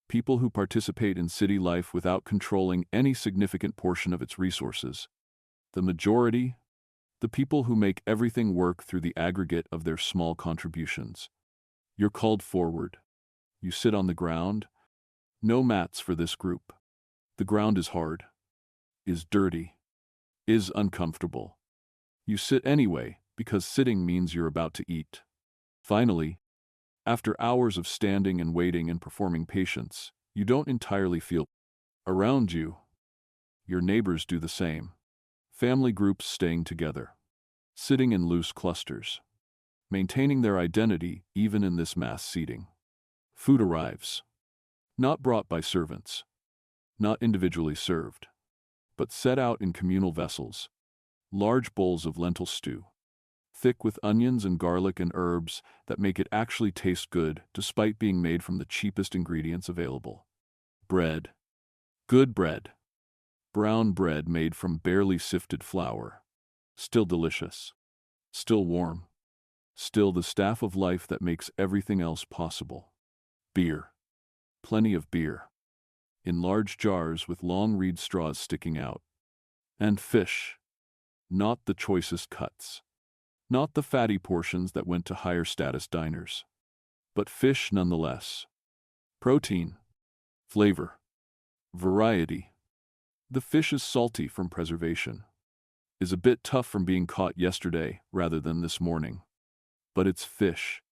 Speaker 1: People who participate in city life without controlling any significant portion of its resources. The majority, the people who make everything work through the aggregate of their small contributions. You're called forward. You sit on the ground. No mats for this group. The ground is hard, is dirty, is uncomfortable. You sit anyway because sitting means you're about to eat. Finally, after hours of standing and waiting and performing patience, you don't entirely feel around you. Your neighbors do the same. Family groups staying together, sitting in loose clusters, maintaining their identity even in this mass seating. Food arrives, not brought by servants, not individually served, but set out in communal vessels, large bowls of lentil stew, thick with onions and garlic and herbs that make it actually taste good despite being made from the cheapest ingredients available. Bread. Good bread. Brown bread made from barely sifted flour. Still delicious. Still warm. Still the staff of life that makes everything else possible. Beer. Plenty of beer. In large jars with long reed straws sticking out. And fish. Not the choicest cuts. Not the fatty portions that went to higher status diners. But fish nonetheless. Protein. Flavor. Variety. The fish is salty from preservation. Is a bit tough from being caught yesterday rather than this morning. But it's fish.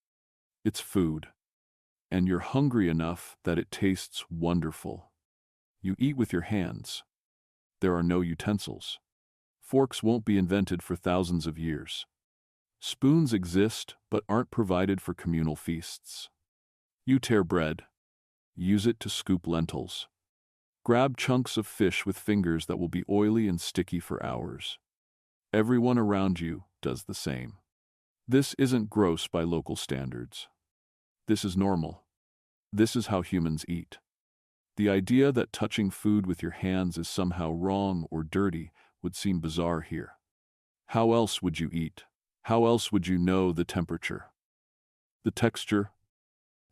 Speaker 1: It's food. And you're hungry enough that it tastes wonderful. You eat with your hands. There are no utensils. Forks won't be invented for thousands of years. Spoons exist but aren't provided for communal feasts. You tear bread. Use it to scoop lentils. Grab chunks of fish with fingers that will be oily and sticky for hours. Everyone around you does the same. This isn't gross by local standards. This is normal. This is how humans eat. The idea that touching food with your hands is somehow wrong or dirty would seem bizarre here. How else would you eat? How else would you know the temperature, the texture,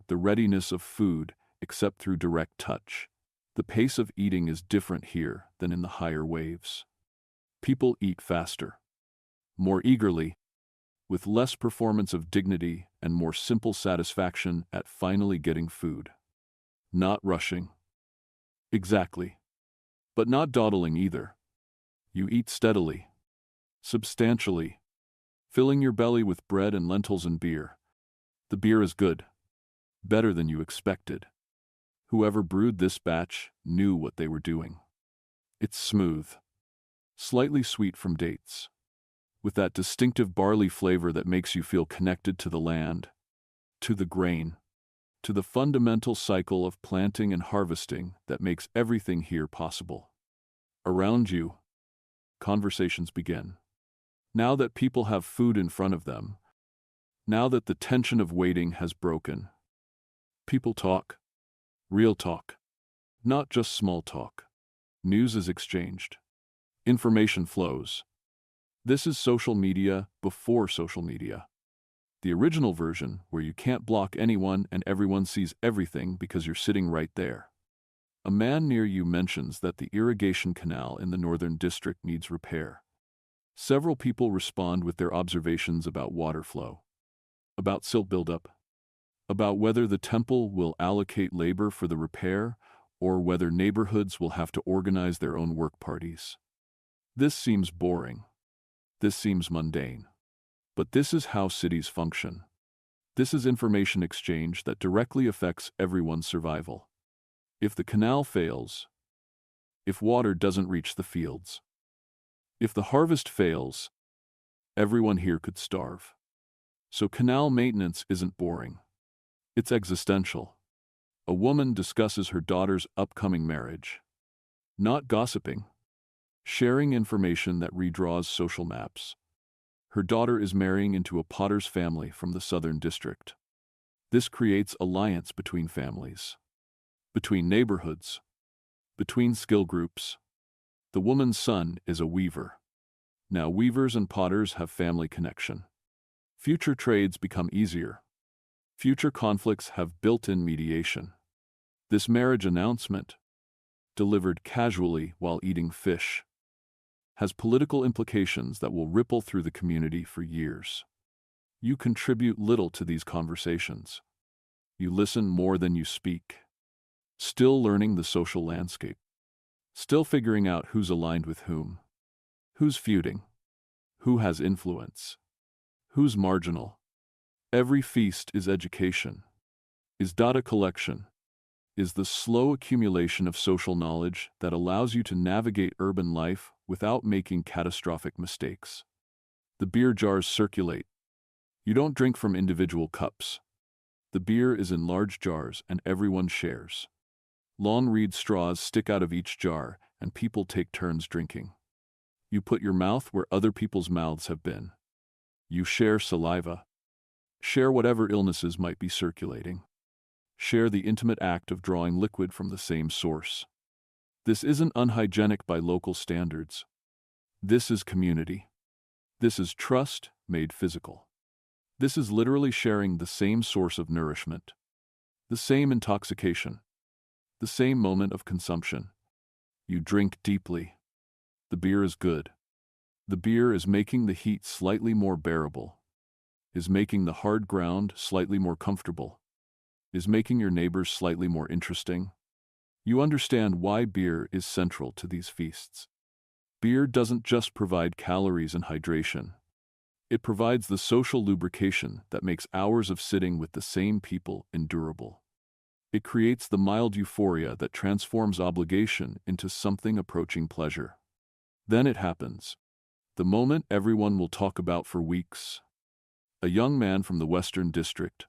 Speaker 1: the readiness of food except through direct touch? The pace of eating is different here than in the higher waves. People eat faster, more eagerly, with less performance of dignity and more simple satisfaction at finally getting food. Not rushing. Exactly. But not dawdling either. You eat steadily, substantially, filling your belly with bread and lentils and beer. The beer is good. Better than you expected. Whoever brewed this batch knew what they were doing. It's smooth, slightly sweet from dates, with that distinctive barley flavor that makes you feel connected to the land, to the grain, to the fundamental cycle of planting and harvesting that makes everything here possible. Around you, conversations begin. Now that people have food in front of them, Now that the tension of waiting has broken, people talk, real talk, not just small talk. News is exchanged. Information flows. This is social media before social media. The original version, where you can't block anyone and everyone sees everything because you're sitting right there. A man near you mentions that the irrigation canal in the northern district needs repair. Several people respond with their observations about water flow, about silt buildup, about whether the temple will allocate labor for the repair or whether neighborhoods will have to organize their own work parties. This seems boring. This seems mundane. But this is how cities function. This is information exchange that directly affects everyone's survival. If the canal fails, if water doesn't reach the fields, if the harvest fails, everyone here could starve. So canal maintenance isn't boring. It's existential. A woman discusses her daughter's upcoming marriage. Not gossiping. Sharing information that redraws social maps. Her daughter is marrying into a potter's family from the southern district. This creates alliance between families, between neighborhoods, between skill groups. The woman's son is a weaver. Now weavers and potters have family connection. Future trades become easier. Future conflicts have built-in mediation. This marriage announcement, delivered casually while eating fish, has political implications that will ripple through the community for years. You contribute little to these conversations. You listen more than you speak. Still learning the social landscape. Still figuring out who's aligned with whom. Who's feuding. Who has influence. Who's marginal. Every feast is education. Is data collection. Is the slow accumulation of social knowledge that allows you to navigate urban life without making catastrophic mistakes. The beer jars circulate. You don't drink from individual cups. The beer is in large jars and everyone shares. Long reed straws stick out of each jar and people take turns drinking. You put your mouth where other people's mouths have been. You share saliva. Share whatever illnesses might be circulating. Share the intimate act of drawing liquid from the same source. This isn't unhygienic by local standards. This is community. This is trust made physical. This is literally sharing the same source of nourishment, the same intoxication, the same moment of consumption. You drink deeply. The beer is good. The beer is making the heat slightly more bearable, is making the hard ground slightly more comfortable, is making your neighbors slightly more interesting. You understand why beer is central to these feasts. Beer doesn't just provide calories and hydration. It provides the social lubrication that makes hours of sitting with the same people endurable. It creates the mild euphoria that transforms obligation into something approaching pleasure. Then it happens. The moment everyone will talk about for weeks. A young man from the Western District,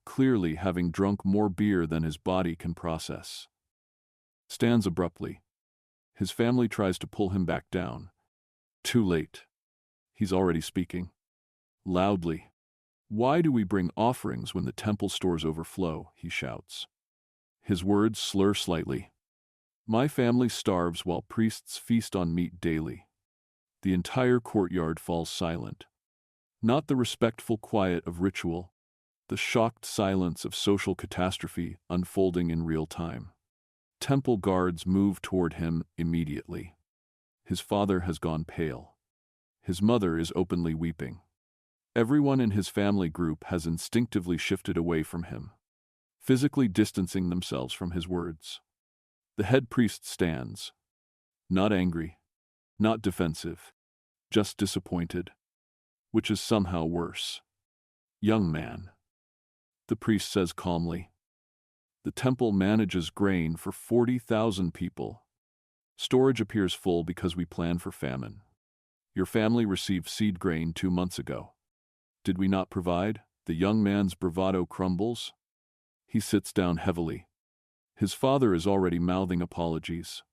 Speaker 1: clearly having drunk more beer than his body can process, stands abruptly. His family tries to pull him back down. Too late. He's already speaking. Loudly. Why do we bring offerings when the temple stores overflow? He shouts. His words slur slightly. My family starves while priests feast on meat daily. The entire courtyard falls silent. Not the respectful quiet of ritual, the shocked silence of social catastrophe unfolding in real time. Temple guards move toward him immediately. His father has gone pale. His mother is openly weeping. Everyone in his family group has instinctively shifted away from him, physically distancing themselves from his words. The head priest stands, not angry, not defensive, just disappointed, which is somehow worse. Young man, the priest says calmly. The temple manages grain for 40,000 people. Storage appears full because we plan for famine. Your family received seed grain 2 months ago. Did we not provide? The young man's bravado crumbles. He sits down heavily. His father is already mouthing apologies,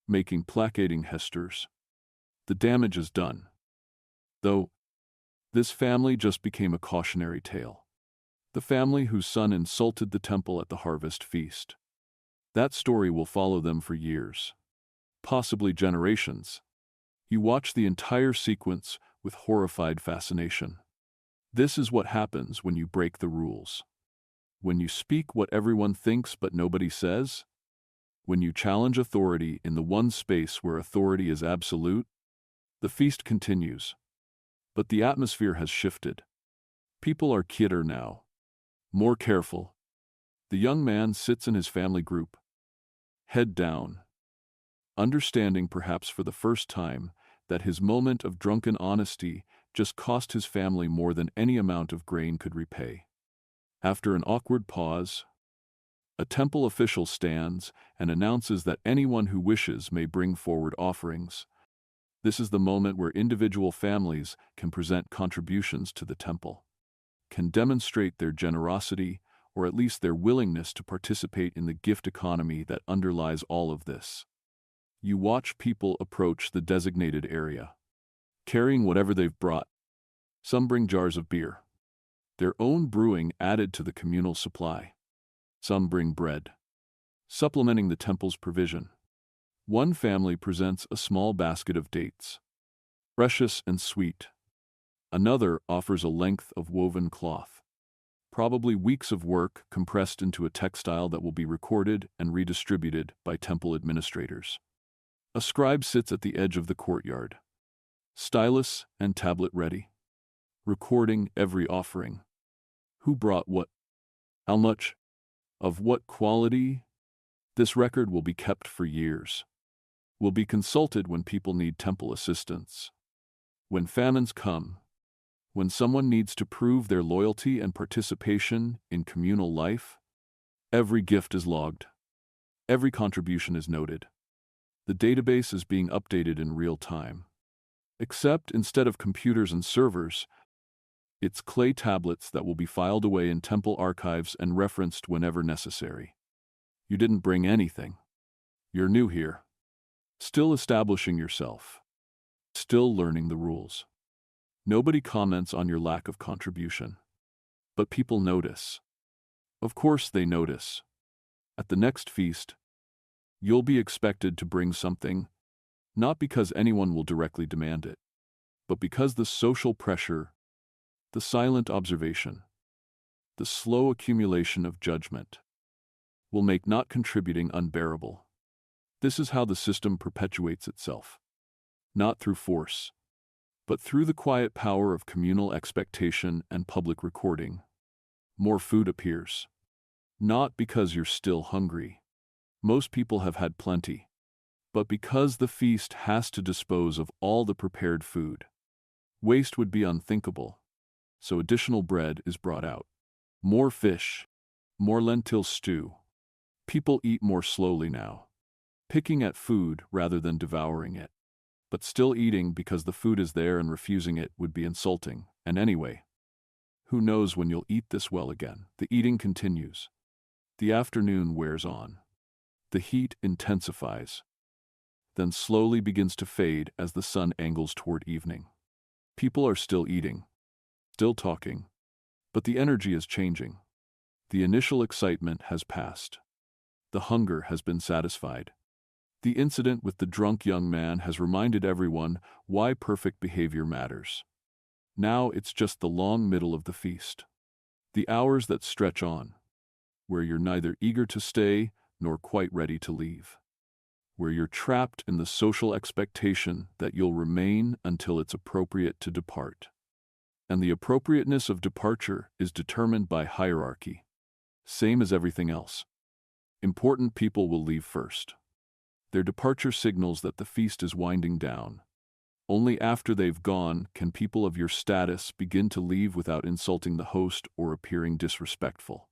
Speaker 1: making placating gestures. The damage is done. Though, This family just became a cautionary tale. The family whose son insulted the temple at the harvest feast. That story will follow them for years, possibly generations. You watch the entire sequence with horrified fascination. This is what happens when you break the rules. When you speak what everyone thinks but nobody says. When you challenge authority in the one space where authority is absolute. The feast continues. But the atmosphere has shifted. People are quieter now, more careful. The young man sits in his family group, head down, understanding perhaps for the first time that his moment of drunken honesty just cost his family more than any amount of grain could repay. After an awkward pause, a temple official stands and announces that anyone who wishes may bring forward offerings. This is the moment where individual families can present contributions to the temple, can demonstrate their generosity or at least their willingness to participate in the gift economy that underlies all of this. You watch people approach the designated area, carrying whatever they've brought. Some bring jars of beer, their own brewing added to the communal supply. Some bring bread, supplementing the temple's provision. One family presents a small basket of dates, precious and sweet. Another offers a length of woven cloth, probably weeks of work compressed into a textile that will be recorded and redistributed by temple administrators. A scribe sits at the edge of the courtyard, stylus and tablet ready, recording every offering. Who brought what? How much? Of what quality? This record will be kept for years. Will be consulted when people need temple assistance. When famines come. When someone needs to prove their loyalty and participation in communal life. Every gift is logged. Every contribution is noted. The database is being updated in real time. Except instead of computers and servers, it's clay tablets that will be filed away in temple archives and referenced whenever necessary. You didn't bring anything. You're new here. Still establishing yourself. Still learning the rules. Nobody comments on your lack of contribution. But people notice. Of course they notice. At the next feast, you'll be expected to bring something, not because anyone will directly demand it, but because the social pressure, the silent observation, the slow accumulation of judgment, will make not contributing unbearable. This is how the system perpetuates itself. Not through force, but through the quiet power of communal expectation and public recording. More food appears. Not because you're still hungry. Most people have had plenty. But because the feast has to dispose of all the prepared food. Waste would be unthinkable. So additional bread is brought out. More fish. More lentil stew. People eat more slowly now. Picking at food rather than devouring it. But still eating because the food is there and refusing it would be insulting. And anyway, who knows when you'll eat this well again? The eating continues. The afternoon wears on. The heat intensifies. Then slowly begins to fade as the sun angles toward evening. People are still eating. Still talking. But the energy is changing. The initial excitement has passed. The hunger has been satisfied. The incident with the drunk young man has reminded everyone why perfect behavior matters. Now it's just the long middle of the feast. The hours that stretch on, where you're neither eager to stay nor quite ready to leave. Where you're trapped in the social expectation that you'll remain until it's appropriate to depart. And the appropriateness of departure is determined by hierarchy. Same as everything else. Important people will leave first. Their departure signals that the feast is winding down. Only after they've gone can people of your status begin to leave without insulting the host or appearing disrespectful.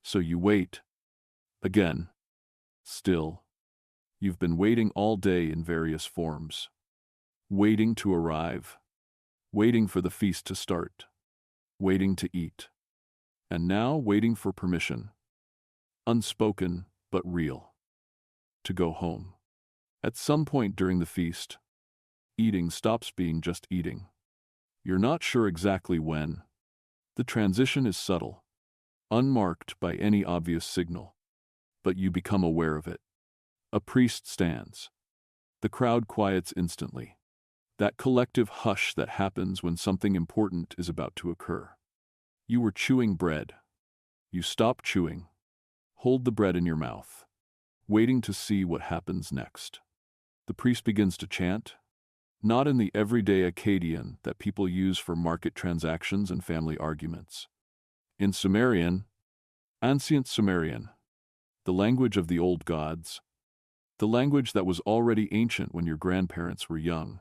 Speaker 1: So you wait. Again. Still. You've been waiting all day in various forms. Waiting to arrive. Waiting for the feast to start. Waiting to eat. And now waiting for permission. Unspoken, but real. To go home. At some point during the feast, eating stops being just eating. You're not sure exactly when. The transition is subtle, unmarked by any obvious signal, but you become aware of it. A priest stands. The crowd quiets instantly. That collective hush that happens when something important is about to occur. You were chewing bread. You stop chewing. Hold the bread in your mouth, waiting to see what happens next. The priest begins to chant, not in the everyday Akkadian that people use for market transactions and family arguments. In Sumerian, ancient Sumerian, the language of the old gods, the language that was already ancient when your grandparents were young,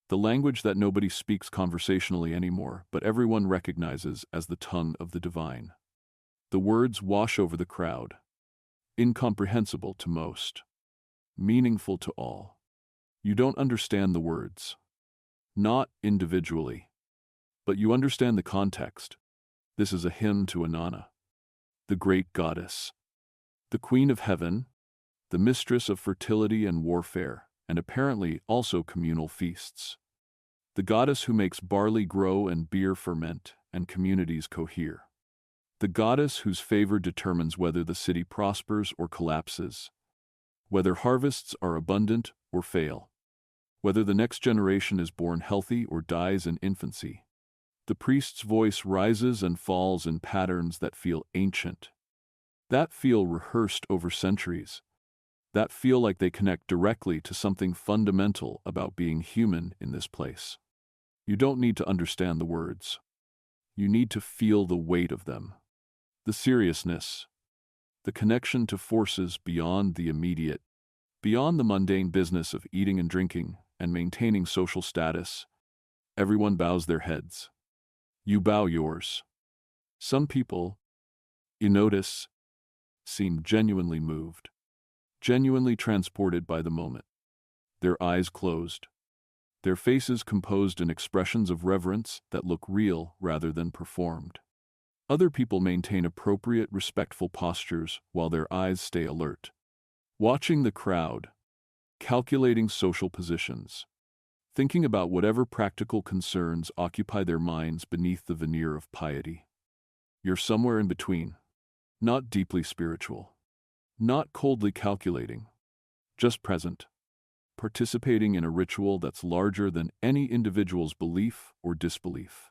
Speaker 1: the language that nobody speaks conversationally anymore, but everyone recognizes as the tongue of the divine. The words wash over the crowd, incomprehensible to most, meaningful to all. You don't understand the words, not individually, but you understand the context. This is a hymn to Inanna, the great goddess, the queen of heaven, the mistress of fertility and warfare, and apparently also communal feasts. The goddess who makes barley grow and beer ferment and communities cohere. The goddess whose favor determines whether the city prospers or collapses, whether harvests are abundant or fail, whether the next generation is born healthy or dies in infancy. The priest's voice rises and falls in patterns that feel ancient, that feel rehearsed over centuries, that feel like they connect directly to something fundamental about being human in this place. You don't need to understand the words. You need to feel the weight of them, the seriousness, the connection to forces beyond the immediate, beyond the mundane business of eating and drinking and maintaining social status. Everyone bows their heads. You bow yours. Some people, you notice, seem genuinely moved, genuinely transported by the moment. Their eyes closed, their faces composed in expressions of reverence that look real rather than performed. Other people maintain appropriate, respectful postures while their eyes stay alert, watching the crowd, calculating social positions, thinking about whatever practical concerns occupy their minds beneath the veneer of piety. You're somewhere in between, not deeply spiritual, not coldly calculating, just present, participating in a ritual that's larger than any individual's belief or disbelief.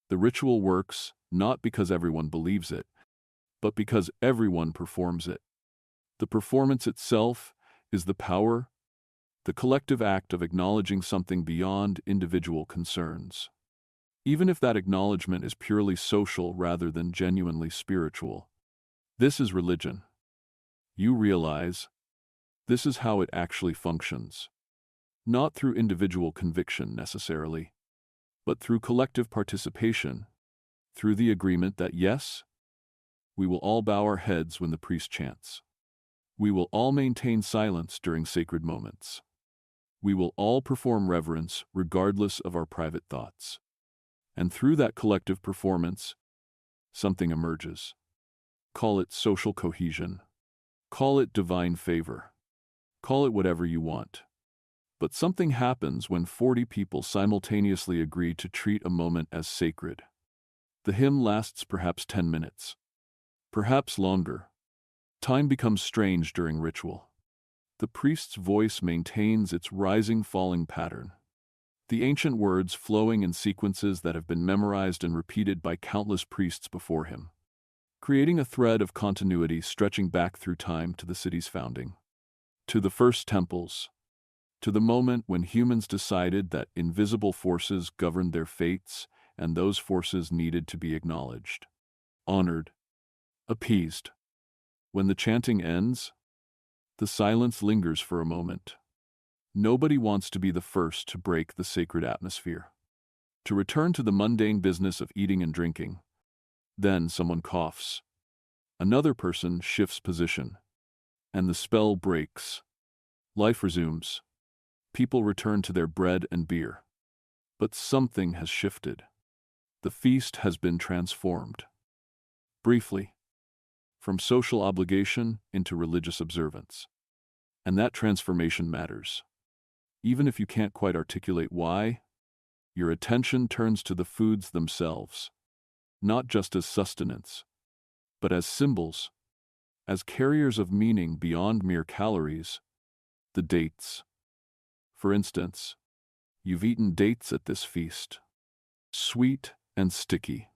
Speaker 1: The ritual works not because everyone believes it, but because everyone performs it. The performance itself is the power, the collective act of acknowledging something beyond individual concerns. Even if that acknowledgement is purely social rather than genuinely spiritual. This is religion. You realize this is how it actually functions. Not through individual conviction necessarily, but through collective participation, through the agreement that yes, we will all bow our heads when the priest chants. We will all maintain silence during sacred moments. We will all perform reverence regardless of our private thoughts. And through that collective performance, something emerges. Call it social cohesion. Call it divine favor. Call it whatever you want. But something happens when 40 people simultaneously agree to treat a moment as sacred. The hymn lasts perhaps 10 minutes. Perhaps longer. Time becomes strange during ritual. The priest's voice maintains its rising-falling pattern. The ancient words flowing in sequences that have been memorized and repeated by countless priests before him, creating a thread of continuity stretching back through time to the city's founding, to the first temples, to the moment when humans decided that invisible forces governed their fates and those forces needed to be acknowledged, honored, appeased. When the chanting ends, the silence lingers for a moment. Nobody wants to be the first to break the sacred atmosphere, to return to the mundane business of eating and drinking. Then someone coughs. Another person shifts position, and the spell breaks. Life resumes. People return to their bread and beer. But something has shifted. The feast has been transformed. Briefly, from social obligation into religious observance. And that transformation matters. Even if you can't quite articulate why, Your attention turns to the foods themselves, not just as sustenance, but as symbols, as carriers of meaning beyond mere calories. The dates. For instance, you've eaten dates at this feast. Sweet and sticky.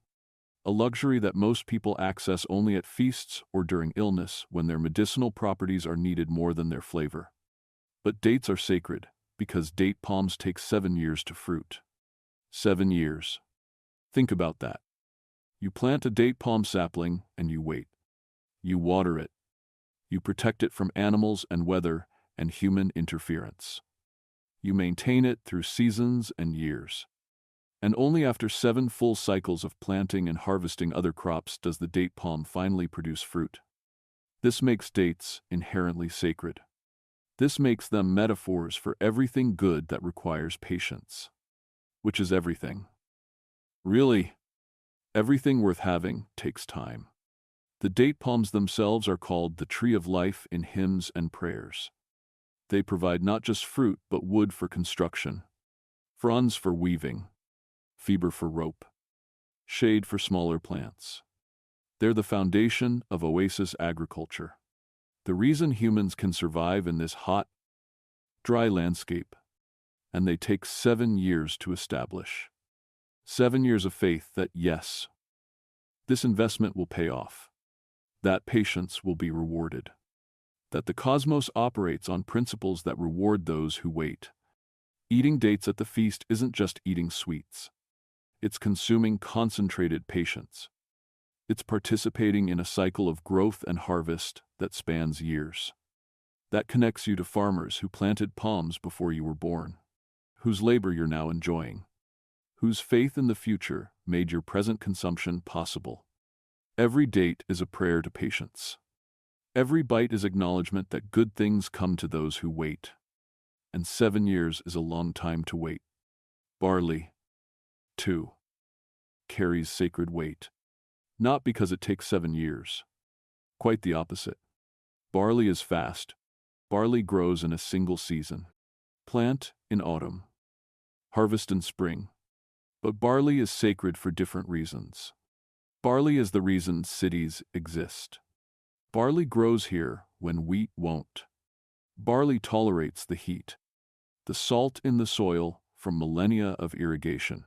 Speaker 1: A luxury that most people access only at feasts or during illness when their medicinal properties are needed more than their flavor. But dates are sacred because date palms take 7 years to fruit. 7 years. Think about that. You plant a date palm sapling and you wait. You water it. You protect it from animals and weather and human interference. You maintain it through seasons and years. And only after 7 full cycles of planting and harvesting other crops does the date palm finally produce fruit. This makes dates inherently sacred. This makes them metaphors for everything good that requires patience. Which is everything. Really, everything worth having takes time. The date palms themselves are called the tree of life in hymns and prayers. They provide not just fruit but wood for construction, fronds for weaving, fiber for rope, shade for smaller plants. They're the foundation of oasis agriculture. The reason humans can survive in this hot, dry landscape, and they take 7 years to establish. 7 years of faith that, yes, this investment will pay off, that patience will be rewarded, that the cosmos operates on principles that reward those who wait. Eating dates at the feast isn't just eating sweets. It's consuming concentrated patience. It's participating in a cycle of growth and harvest that spans years. That connects you to farmers who planted palms before you were born, whose labor you're now enjoying, whose faith in the future made your present consumption possible. Every date is a prayer to patience. Every bite is acknowledgement that good things come to those who wait. And 7 years is a long time to wait. Barley, too, carries sacred weight. Not because it takes 7 years. Quite the opposite. Barley is fast. Barley grows in a single season. Plant in autumn. Harvest in spring. But barley is sacred for different reasons. Barley is the reason cities exist. Barley grows here when wheat won't. Barley tolerates the heat, the salt in the soil from millennia of irrigation,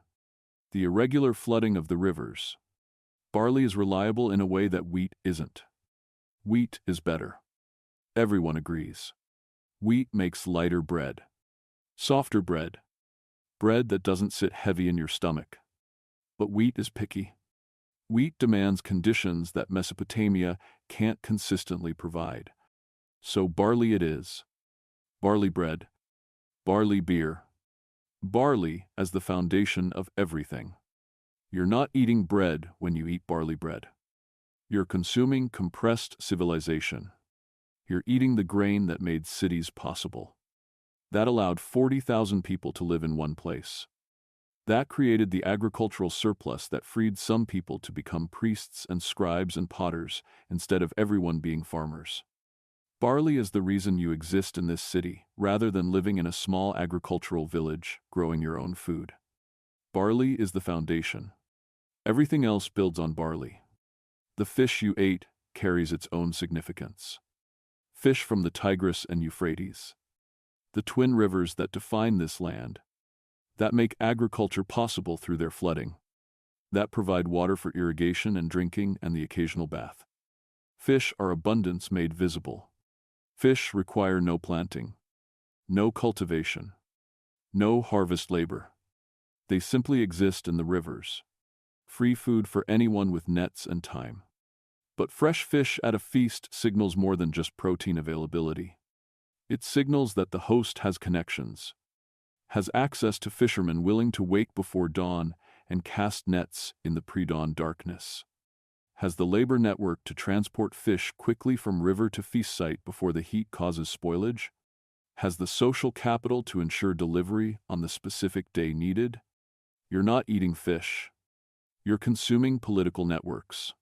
Speaker 1: the irregular flooding of the rivers. Barley is reliable in a way that wheat isn't. Wheat is better. Everyone agrees. Wheat makes lighter bread. Softer bread. Bread that doesn't sit heavy in your stomach. But wheat is picky. Wheat demands conditions that Mesopotamia can't consistently provide. So barley it is. Barley bread. Barley beer. Barley as the foundation of everything. You're not eating bread when you eat barley bread. You're consuming compressed civilization. You're eating the grain that made cities possible. That allowed 40,000 people to live in one place. That created the agricultural surplus that freed some people to become priests and scribes and potters instead of everyone being farmers. Barley is the reason you exist in this city, rather than living in a small agricultural village, growing your own food. Barley is the foundation. Everything else builds on barley. The fish you ate carries its own significance. Fish from the Tigris and Euphrates. The twin rivers that define this land, that make agriculture possible through their flooding, that provide water for irrigation and drinking and the occasional bath. Fish are abundance made visible. Fish require no planting, no cultivation, no harvest labor. They simply exist in the rivers, free food for anyone with nets and time. But fresh fish at a feast signals more than just protein availability. It signals that the host has connections, has access to fishermen willing to wake before dawn and cast nets in the pre-dawn darkness, has the labor network to transport fish quickly from river to feast site before the heat causes spoilage, has the social capital to ensure delivery on the specific day needed. You're not eating fish. You're consuming political networks.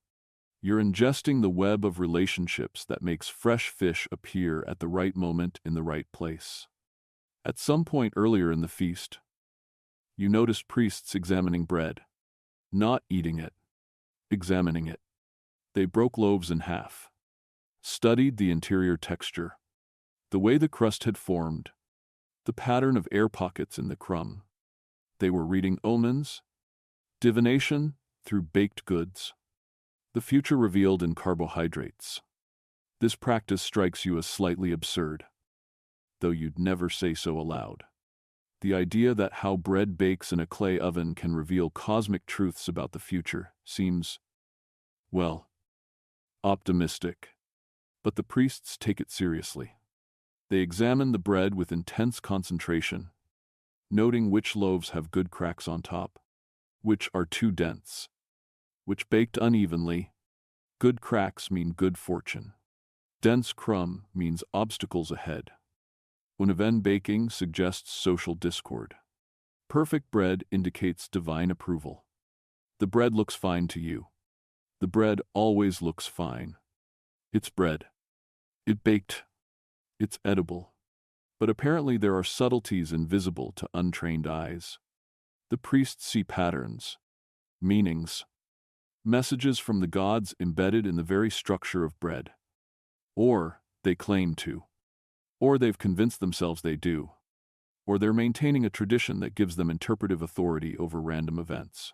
Speaker 1: You're ingesting the web of relationships that makes fresh fish appear at the right moment in the right place. At some point earlier in the feast, You noticed priests examining bread, not eating it, examining it. They broke loaves in half, studied the interior texture, the way the crust had formed, the pattern of air pockets in the crumb. They were reading omens, divination through baked goods, the future revealed in carbohydrates. This practice strikes you as slightly absurd, though you'd never say so aloud. The idea that how bread bakes in a clay oven can reveal cosmic truths about the future seems, well, optimistic. But the priests take it seriously. They examine the bread with intense concentration, noting which loaves have good cracks on top, which are too dense, which baked unevenly. Good cracks mean good fortune. Dense crumb means obstacles ahead. Uneven baking suggests social discord. Perfect bread indicates divine approval. The bread looks fine to you. The bread always looks fine. It's bread. It baked. It's edible. But apparently there are subtleties invisible to untrained eyes. The priests see patterns, meanings, messages from the gods embedded in the very structure of bread. Or they claim to. Or they've convinced themselves they do. Or they're maintaining a tradition that gives them interpretive authority over random events,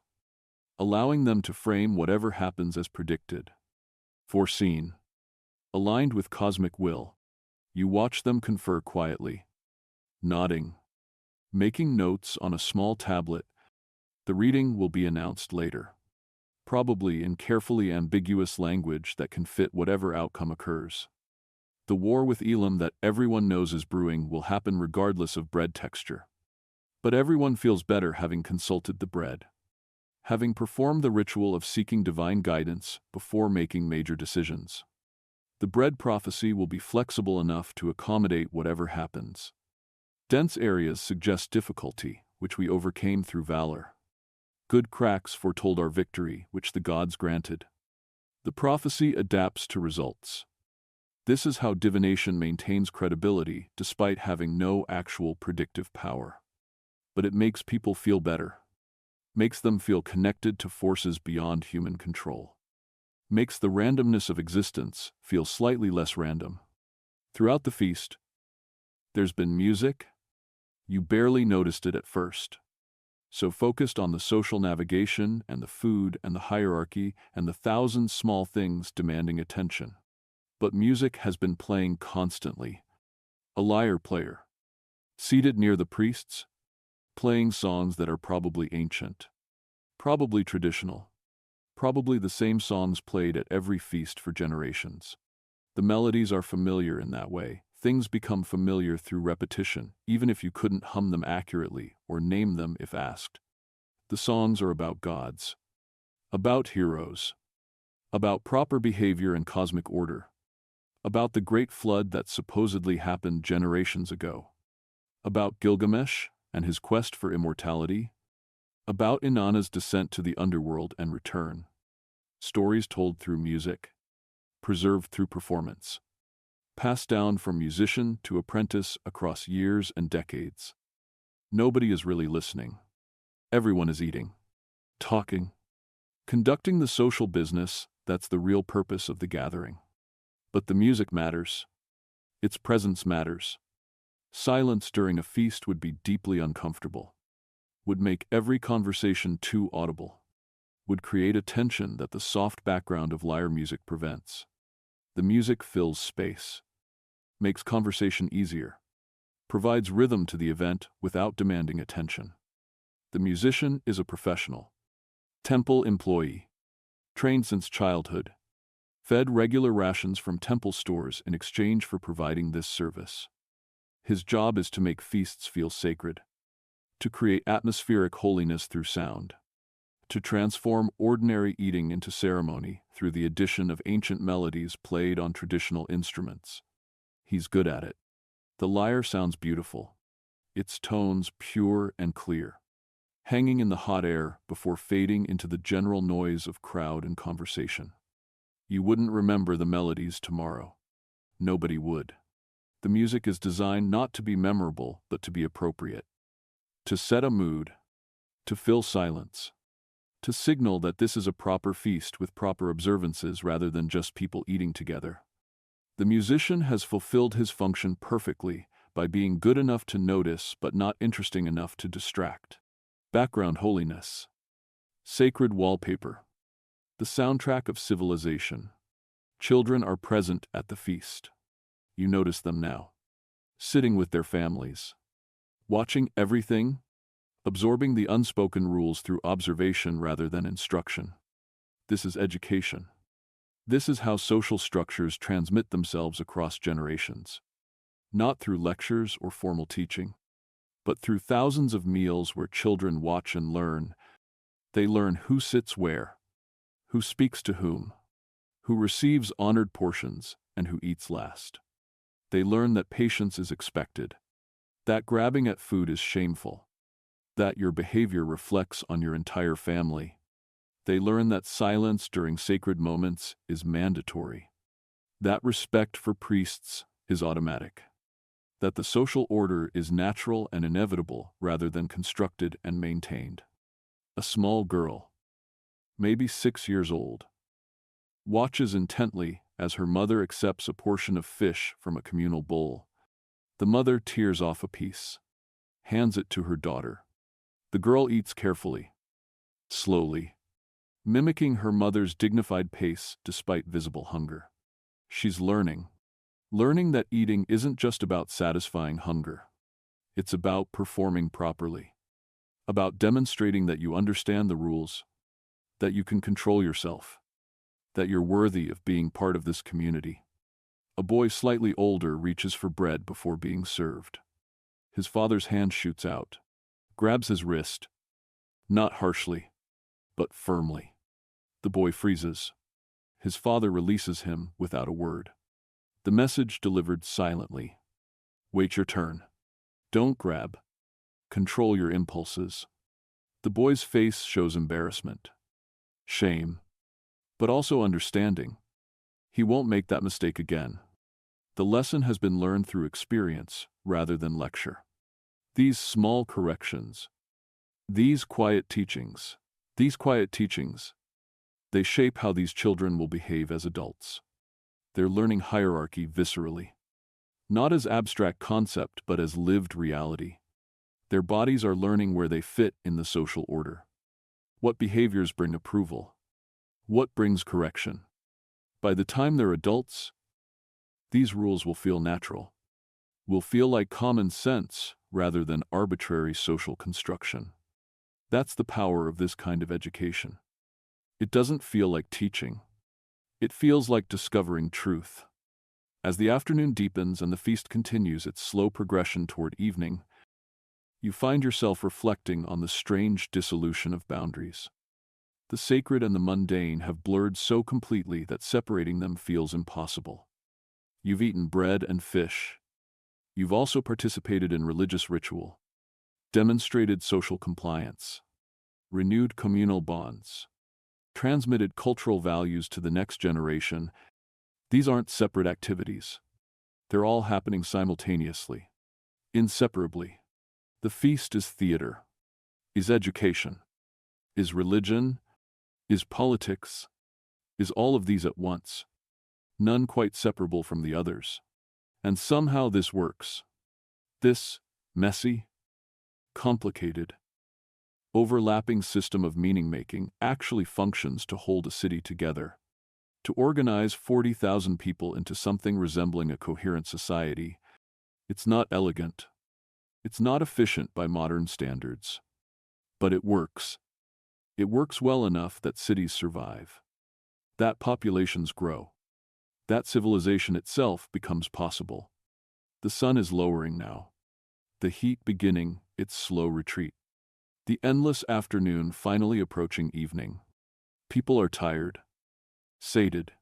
Speaker 1: allowing them to frame whatever happens as predicted, foreseen, aligned with cosmic will. You watch them confer quietly, nodding, making notes on a small tablet. The reading will be announced later, probably in carefully ambiguous language that can fit whatever outcome occurs. The war with Elam that everyone knows is brewing will happen regardless of bread texture. But everyone feels better having consulted the bread, having performed the ritual of seeking divine guidance before making major decisions. The bread prophecy will be flexible enough to accommodate whatever happens. Dense areas suggest difficulty, which we overcame through valor. Good cracks foretold our victory, which the gods granted. The prophecy adapts to results. This is how divination maintains credibility despite having no actual predictive power. But it makes people feel better, makes them feel connected to forces beyond human control, makes the randomness of existence feel slightly less random. Throughout the feast, there's been music. You barely noticed it at first. So focused on the social navigation and the food and the hierarchy and the thousand small things demanding attention. But music has been playing constantly. A lyre player, seated near the priests, playing songs that are probably ancient, probably traditional, probably the same songs played at every feast for generations. The melodies are familiar in that way. Things become familiar through repetition, even if you couldn't hum them accurately or name them if asked. The songs are about gods, about heroes, about proper behavior and cosmic order, about the great flood that supposedly happened generations ago, about Gilgamesh and his quest for immortality, about Inanna's descent to the underworld and return. Stories told through music, preserved through performance, passed down from musician to apprentice across years and decades. Nobody is really listening. Everyone is eating, talking, conducting the social business. That's the real purpose of the gathering. But the music matters. Its presence matters. Silence during a feast would be deeply uncomfortable, would make every conversation too audible, would create a tension that the soft background of lyre music prevents. The music fills space, makes conversation easier, provides rhythm to the event without demanding attention. The musician is a professional, temple employee, trained since childhood, fed regular rations from temple stores in exchange for providing this service. His job is to make feasts feel sacred, to create atmospheric holiness through sound, to transform ordinary eating into ceremony through the addition of ancient melodies played on traditional instruments. He's good at it. The lyre sounds beautiful, its tones pure and clear, hanging in the hot air before fading into the general noise of crowd and conversation. You wouldn't remember the melodies tomorrow. Nobody would. The music is designed not to be memorable, but to be appropriate, to set a mood, to fill silence, to signal that this is a proper feast with proper observances rather than just people eating together. The musician has fulfilled his function perfectly by being good enough to notice but not interesting enough to distract. Background holiness. Sacred wallpaper. The soundtrack of civilization. Children are present at the feast. You notice them now, sitting with their families, watching everything, absorbing the unspoken rules through observation rather than instruction. This is education. This is how social structures transmit themselves across generations. Not through lectures or formal teaching, but through thousands of meals where children watch and learn. They learn who sits where, who speaks to whom, who receives honored portions, and who eats last. They learn that patience is expected, that grabbing at food is shameful, that your behavior reflects on your entire family. They learn that silence during sacred moments is mandatory, that respect for priests is automatic, that the social order is natural and inevitable rather than constructed and maintained. A small girl, maybe 6 years old, watches intently as her mother accepts a portion of fish from a communal bowl. The mother tears off a piece, hands it to her daughter. The girl eats carefully, slowly, mimicking her mother's dignified pace despite visible hunger. She's learning that eating isn't just about satisfying hunger. It's about performing properly, about demonstrating that you understand the rules, that you can control yourself, that you're worthy of being part of this community. A boy slightly older reaches for bread before being served. His father's hand shoots out, grabs his wrist, not harshly, but firmly. The boy freezes. His father releases him without a word. The message delivered silently. Wait your turn. Don't grab. Control your impulses. The boy's face shows embarrassment, shame, but also understanding. He won't make that mistake again. The lesson has been learned through experience rather than lecture. These small corrections, these quiet teachings, they shape how these children will behave as adults. They're learning hierarchy viscerally, not as abstract concept but as lived reality. Their bodies are learning where they fit in the social order. What behaviors bring approval? What brings correction? By the time they're adults, these rules will feel natural, will feel like common sense rather than arbitrary social construction. That's the power of this kind of education. It doesn't feel like teaching. It feels like discovering truth. As the afternoon deepens and the feast continues its slow progression toward evening, you find yourself reflecting on the strange dissolution of boundaries. The sacred and the mundane have blurred so completely that separating them feels impossible. You've eaten bread and fish. You've also participated in religious ritual, demonstrated social compliance, renewed communal bonds, transmitted cultural values to the next generation. These aren't separate activities. They're all happening simultaneously, inseparably. The feast is theater, is education, is religion, is politics, is all of these at once, none quite separable from the others. And somehow this works. This messy, complicated, overlapping system of meaning-making actually functions to hold a city together, to organize 40,000 people into something resembling a coherent society. It's not elegant. It's not efficient by modern standards. But it works. It works well enough that cities survive, that populations grow, that civilization itself becomes possible. The sun is lowering now, the heat beginning its slow retreat. The endless afternoon finally approaching evening. People are tired, sated,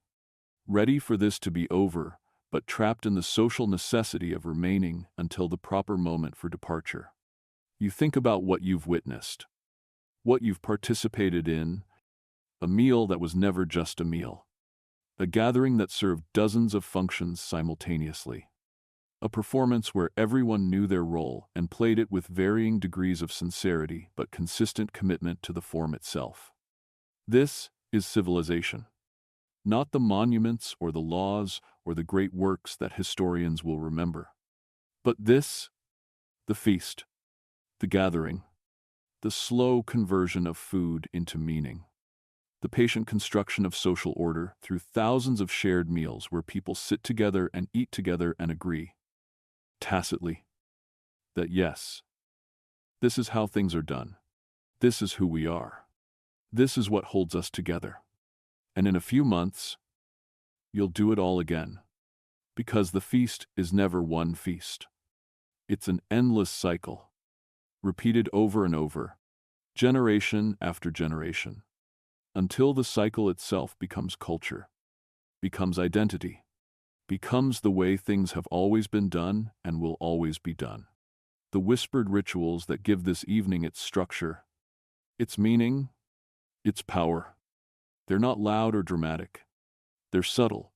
Speaker 1: ready for this to be over, but trapped in the social necessity of remaining until the proper moment for departure. You think about what you've witnessed, what you've participated in, a meal that was never just a meal, a gathering that served dozens of functions simultaneously. A performance where everyone knew their role and played it with varying degrees of sincerity but consistent commitment to the form itself. This is civilization. Not the monuments or the laws or the great works that historians will remember. But this, the feast, the gathering, the slow conversion of food into meaning, the patient construction of social order through thousands of shared meals where people sit together and eat together and agree, tacitly, that yes, this is how things are done. This is who we are. This is what holds us together. And in a few months, you'll do it all again. Because the feast is never one feast. It's an endless cycle, repeated over and over, generation after generation, until the cycle itself becomes culture, becomes identity, becomes the way things have always been done and will always be done. The whispered rituals that give this evening its structure, its meaning, its power. They're not loud or dramatic. They're subtle.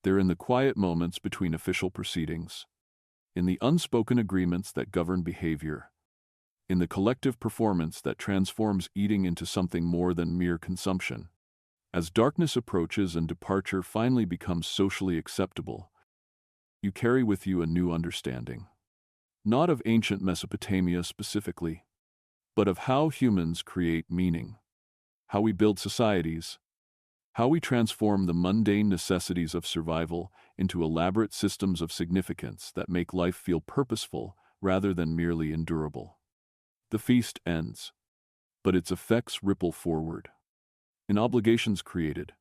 Speaker 1: They're in the quiet moments between official proceedings, in the unspoken agreements that govern behavior, in the collective performance that transforms eating into something more than mere consumption. As darkness approaches and departure finally becomes socially acceptable, you carry with you a new understanding. Not of ancient Mesopotamia specifically, but of how humans create meaning, how we build societies, how we transform the mundane necessities of survival into elaborate systems of significance that make life feel purposeful rather than merely endurable. The feast ends, but its effects ripple forward. In obligations created,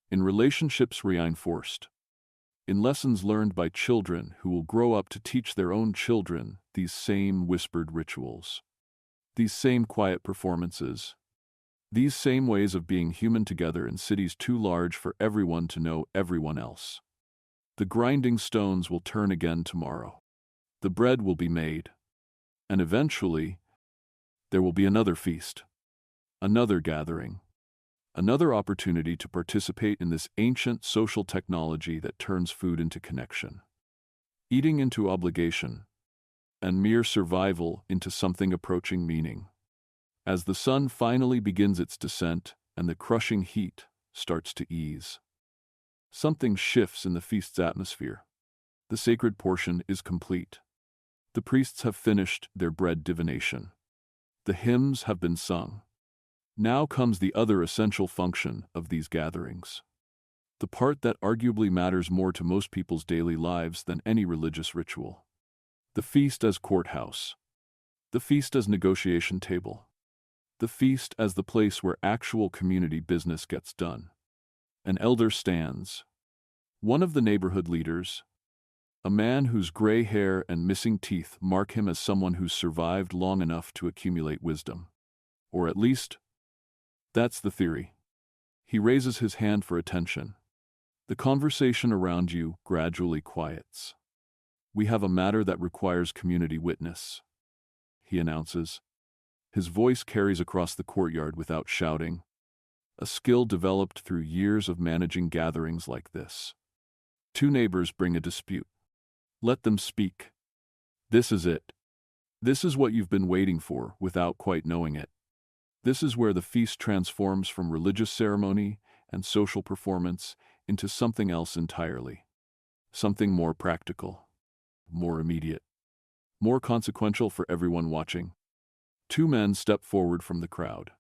Speaker 1: in relationships reinforced, in lessons learned by children who will grow up to teach their own children these same whispered rituals, these same quiet performances, these same ways of being human together in cities too large for everyone to know everyone else. The grinding stones will turn again tomorrow. The bread will be made. And eventually, there will be another feast, another gathering, another opportunity to participate in this ancient social technology that turns food into connection, eating into obligation, and mere survival into something approaching meaning. As the sun finally begins its descent and the crushing heat starts to ease, something shifts in the feast's atmosphere. The sacred portion is complete. The priests have finished their bread divination. The hymns have been sung. Now comes the other essential function of these gatherings, the part that arguably matters more to most people's daily lives than any religious ritual. The feast as courthouse. The feast as negotiation table. The feast as the place where actual community business gets done. An elder stands, one of the neighborhood leaders, a man whose gray hair and missing teeth mark him as someone who's survived long enough to accumulate wisdom. Or at least, that's the theory. He raises his hand for attention. The conversation around you gradually quiets. We have a matter that requires community witness, he announces. His voice carries across the courtyard without shouting, a skill developed through years of managing gatherings like this. Two neighbors bring a dispute. Let them speak. This is it. This is what you've been waiting for without quite knowing it. This is where the feast transforms from religious ceremony and social performance into something else entirely. Something more practical, more immediate, more consequential for everyone watching. Two men step forward from the crowd.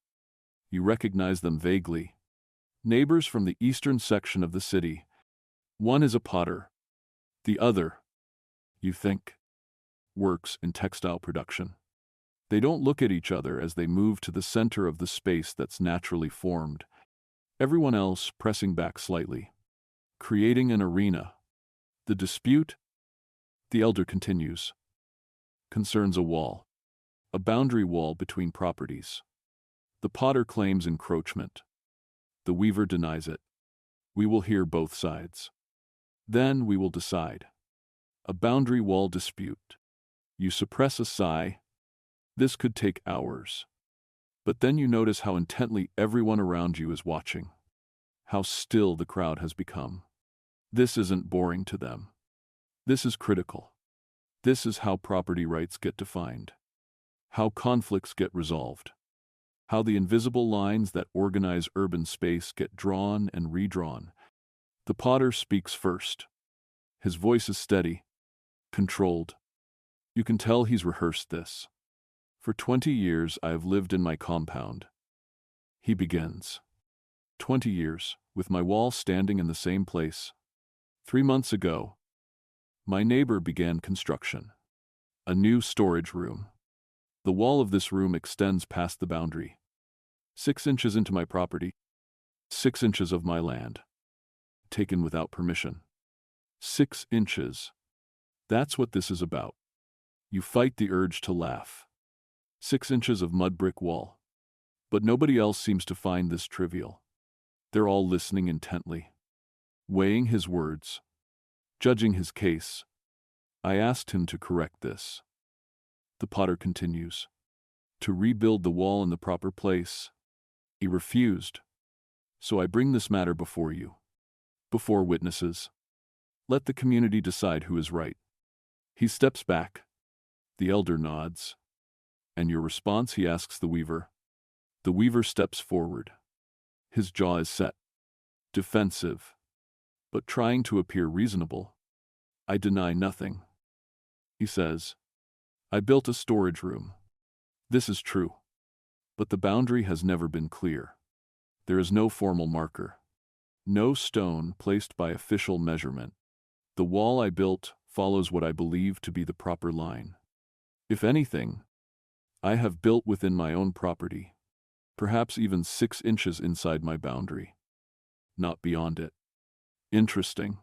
Speaker 1: You recognize them vaguely. Neighbors from the eastern section of the city. One is a potter. The other, you think, works in textile production. They don't look at each other as they move to the center of the space that's naturally formed, everyone else pressing back slightly, creating an arena. The dispute, the elder continues, concerns a wall, a boundary wall between properties. The potter claims encroachment. The weaver denies it. We will hear both sides. Then we will decide. A boundary wall dispute. You suppress a sigh. This could take hours. But then you notice how intently everyone around you is watching. How still the crowd has become. This isn't boring to them. This is critical. This is how property rights get defined, how conflicts get resolved, how the invisible lines that organize urban space get drawn and redrawn. The potter speaks first. His voice is steady, controlled. You can tell he's rehearsed this. For 20 years I have lived in my compound. He begins. 20 years, with my wall standing in the same place. 3 months ago, my neighbor began construction. A new storage room. The wall of this room extends past the boundary. 6 inches into my property. 6 inches of my land. Taken without permission. 6 inches. That's what this is about. You fight the urge to laugh. 6 inches of mud brick wall. But nobody else seems to find this trivial. They're all listening intently, weighing his words, judging his case. I asked him to correct this. The potter continues. To rebuild the wall in the proper place. He refused. So I bring this matter before you. Before witnesses. Let the community decide who is right. He steps back. The elder nods. And your response, he asks the weaver. The weaver steps forward. His jaw is set. Defensive. But trying to appear reasonable. I deny nothing. He says, I built a storage room. This is true. But the boundary has never been clear. There is no formal marker. No stone placed by official measurement. The wall I built follows what I believe to be the proper line. If anything, I have built within my own property, perhaps even 6 inches inside my boundary, not beyond it. Interesting.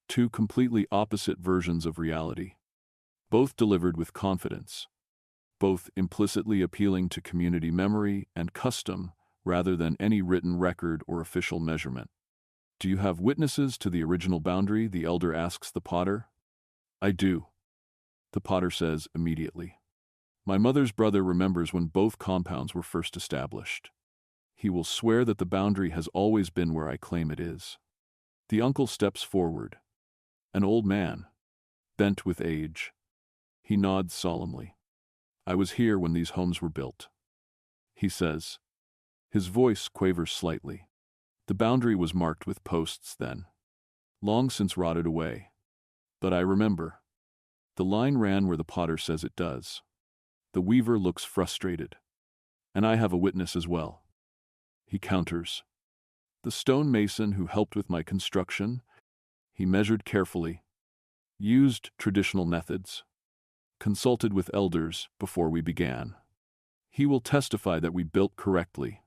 Speaker 1: 2 completely opposite versions of reality, both delivered with confidence, both implicitly appealing to community memory and custom rather than any written record or official measurement. Do you have witnesses to the original boundary? The elder asks the potter. I do. The potter says immediately. My mother's brother remembers when both compounds were first established. He will swear that the boundary has always been where I claim it is. The uncle steps forward. An old man, bent with age. He nods solemnly. I was here when these homes were built. He says. His voice quavers slightly. The boundary was marked with posts then, long since rotted away. But I remember. The line ran where the potter says it does. The weaver looks frustrated. And I have a witness as well. He counters. The stonemason who helped with my construction, he measured carefully, used traditional methods, consulted with elders before we began. He will testify that we built correctly.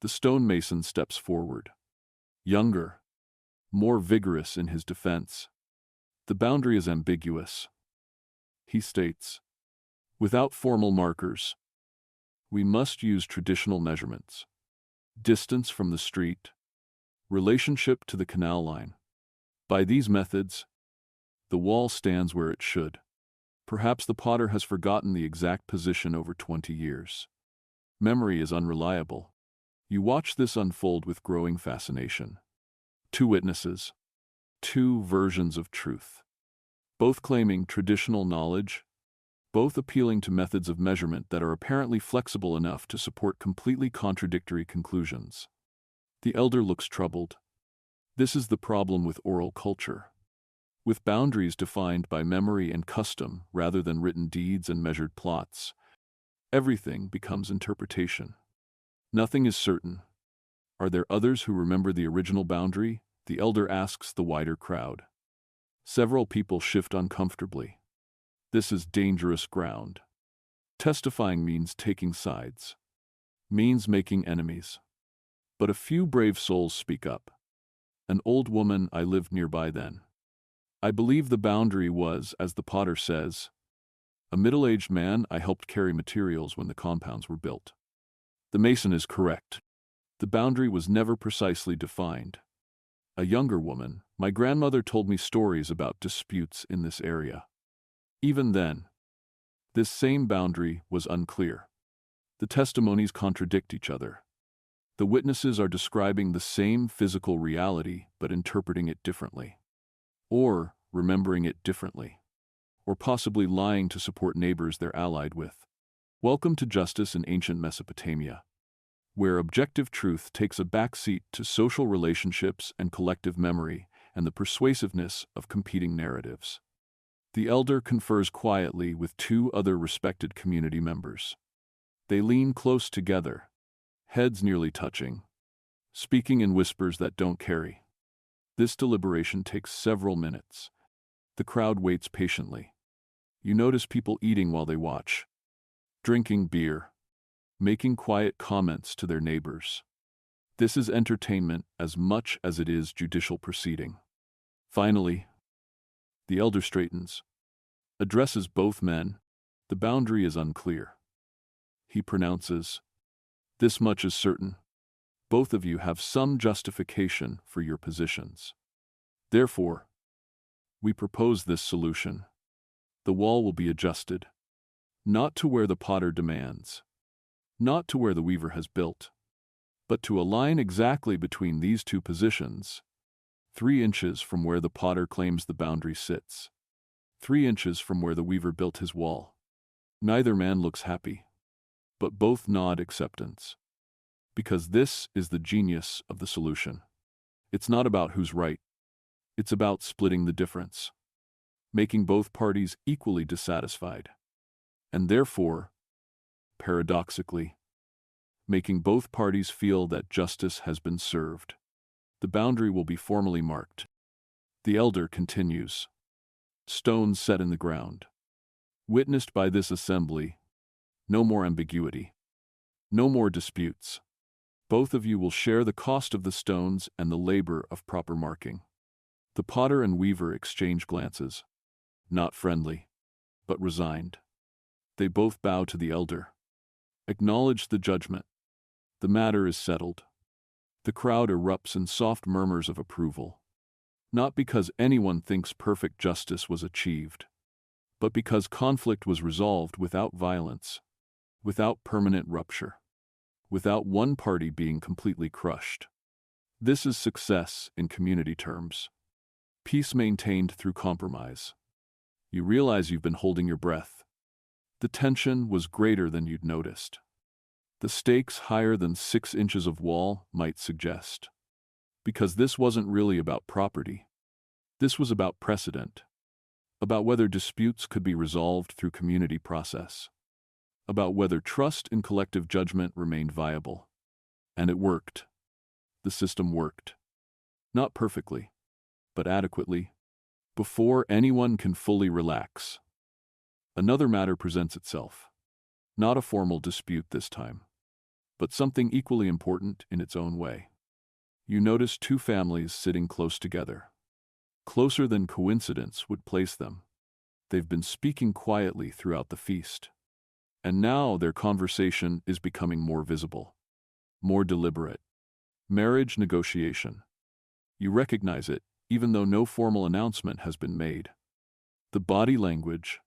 Speaker 1: The stonemason steps forward. Younger, more vigorous in his defense. The boundary is ambiguous. He states, without formal markers, we must use traditional measurements. Distance from the street, relationship to the canal line. By these methods, the wall stands where it should. Perhaps the potter has forgotten the exact position over 20 years. Memory is unreliable. You watch this unfold with growing fascination. 2 witnesses, 2 versions of truth, both claiming traditional knowledge, both appealing to methods of measurement that are apparently flexible enough to support completely contradictory conclusions. The elder looks troubled. This is the problem with oral culture. With boundaries defined by memory and custom rather than written deeds and measured plots, everything becomes interpretation. Nothing is certain. Are there others who remember the original boundary? The elder asks the wider crowd. Several people shift uncomfortably. This is dangerous ground. Testifying means taking sides, means making enemies. But a few brave souls speak up. An old woman, I lived nearby then. I believe the boundary was, as the potter says. A middle-aged man, I helped carry materials when the compounds were built. The mason is correct. The boundary was never precisely defined. A younger woman, my grandmother told me stories about disputes in this area. Even then, this same boundary was unclear. The testimonies contradict each other. The witnesses are describing the same physical reality but interpreting it differently. Or remembering it differently. or possibly lying to support neighbors they're allied with. Welcome to justice in ancient Mesopotamia, where objective truth takes a backseat to social relationships and collective memory and the persuasiveness of competing narratives. The elder confers quietly with two other respected community members. They lean close together, heads nearly touching, speaking in whispers that don't carry. This deliberation takes several minutes. The crowd waits patiently. You notice people eating while they watch, drinking beer, making quiet comments to their neighbors. This is entertainment as much as it is judicial proceeding. Finally, the elder straightens, addresses both men. The boundary is unclear. He pronounces, "This much is certain. Both of you have some justification for your positions. Therefore, we propose this solution. The wall will be adjusted, not to where the potter demands, not to where the weaver has built, but to a line exactly between these two positions, 3 inches from where the potter claims the boundary sits, 3 inches from where the weaver built his wall." Neither man looks happy, but both nod acceptance. Because this is the genius of the solution. It's not about who's right. It's about splitting the difference, making both parties equally dissatisfied, and therefore, paradoxically, making both parties feel that justice has been served. The boundary will be formally marked. The elder continues. Stones set in the ground. Witnessed by this assembly, no more ambiguity, no more disputes. Both of you will share the cost of the stones and the labor of proper marking. The potter and weaver exchange glances, not friendly, but resigned. They both bow to the elder, acknowledge the judgment. The matter is settled. The crowd erupts in soft murmurs of approval, not because anyone thinks perfect justice was achieved, but because conflict was resolved without violence, without permanent rupture, without one party being completely crushed. This is success in community terms. Peace maintained through compromise. You realize you've been holding your breath. The tension was greater than you'd noticed. The stakes higher than 6 inches of wall might suggest. Because this wasn't really about property. This was about precedent. About whether disputes could be resolved through community process. About whether trust in collective judgment remained viable. And it worked. The system worked. Not perfectly, but adequately, before anyone can fully relax. Another matter presents itself. Not a formal dispute this time, but something equally important in its own way. You notice 2 families sitting close together. Closer than coincidence would place them. They've been speaking quietly throughout the feast. And now their conversation is becoming more visible, more deliberate. Marriage negotiation. You recognize it, even though no formal announcement has been made. The body language,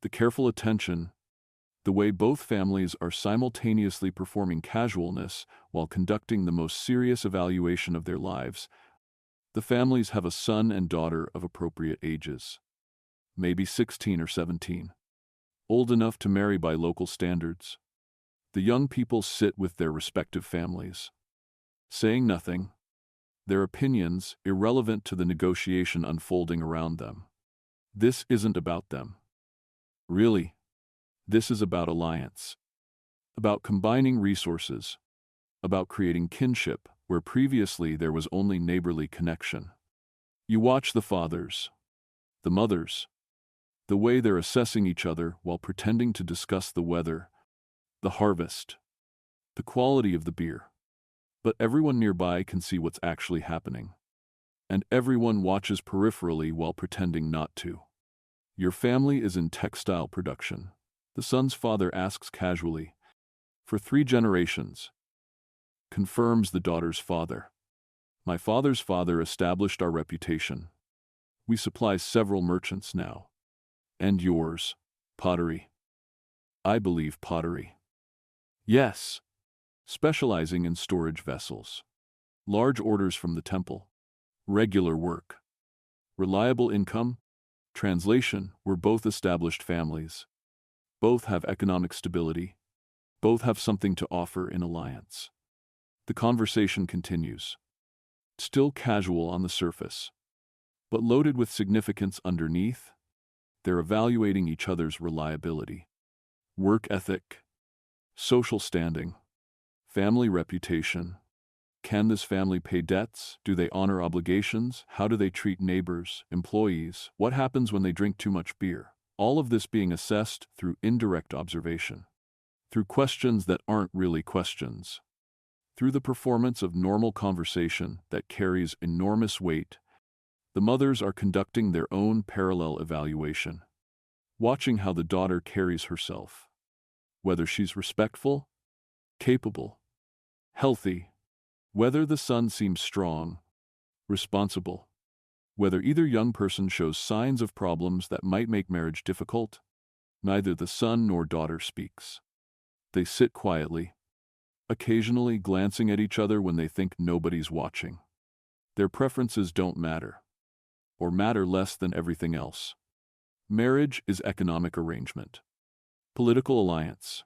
Speaker 1: the careful attention, the way both families are simultaneously performing casualness while conducting the most serious evaluation of their lives. The families have a son and daughter of appropriate ages, maybe 16 or 17. Old enough to marry by local standards. The young people sit with their respective families, saying nothing, their opinions irrelevant to the negotiation unfolding around them. This isn't about them. Really, this is about alliance, about combining resources, about creating kinship where previously there was only neighborly connection. You watch the fathers, the mothers, the way they're assessing each other while pretending to discuss the weather, the harvest, the quality of the beer. But everyone nearby can see what's actually happening. And everyone watches peripherally while pretending not to. Your family is in textile production. The son's father asks casually, "For 3 generations," confirms the daughter's father. "My father's father established our reputation. We supply several merchants now. And yours, pottery." "I believe pottery." "Yes. Specializing in storage vessels. Large orders from the temple. Regular work. Reliable income. Translation: we're both established families. Both have economic stability. Both have something to offer in alliance. The conversation continues. Still casual on the surface, but loaded with significance underneath. They're evaluating each other's reliability, work ethic, social standing, family reputation. Can this family pay debts? Do they honor obligations? How do they treat neighbors, employees? What happens when they drink too much beer? All of this being assessed through indirect observation, through questions that aren't really questions, through the performance of normal conversation that carries enormous weight. The mothers are conducting their own parallel evaluation, watching how the daughter carries herself, whether she's respectful, capable, healthy, whether the son seems strong, responsible, whether either young person shows signs of problems that might make marriage difficult. Neither the son nor daughter speaks. They sit quietly, occasionally glancing at each other when they think nobody's watching. Their preferences don't matter, or matter less than everything else. Marriage is economic arrangement, political alliance,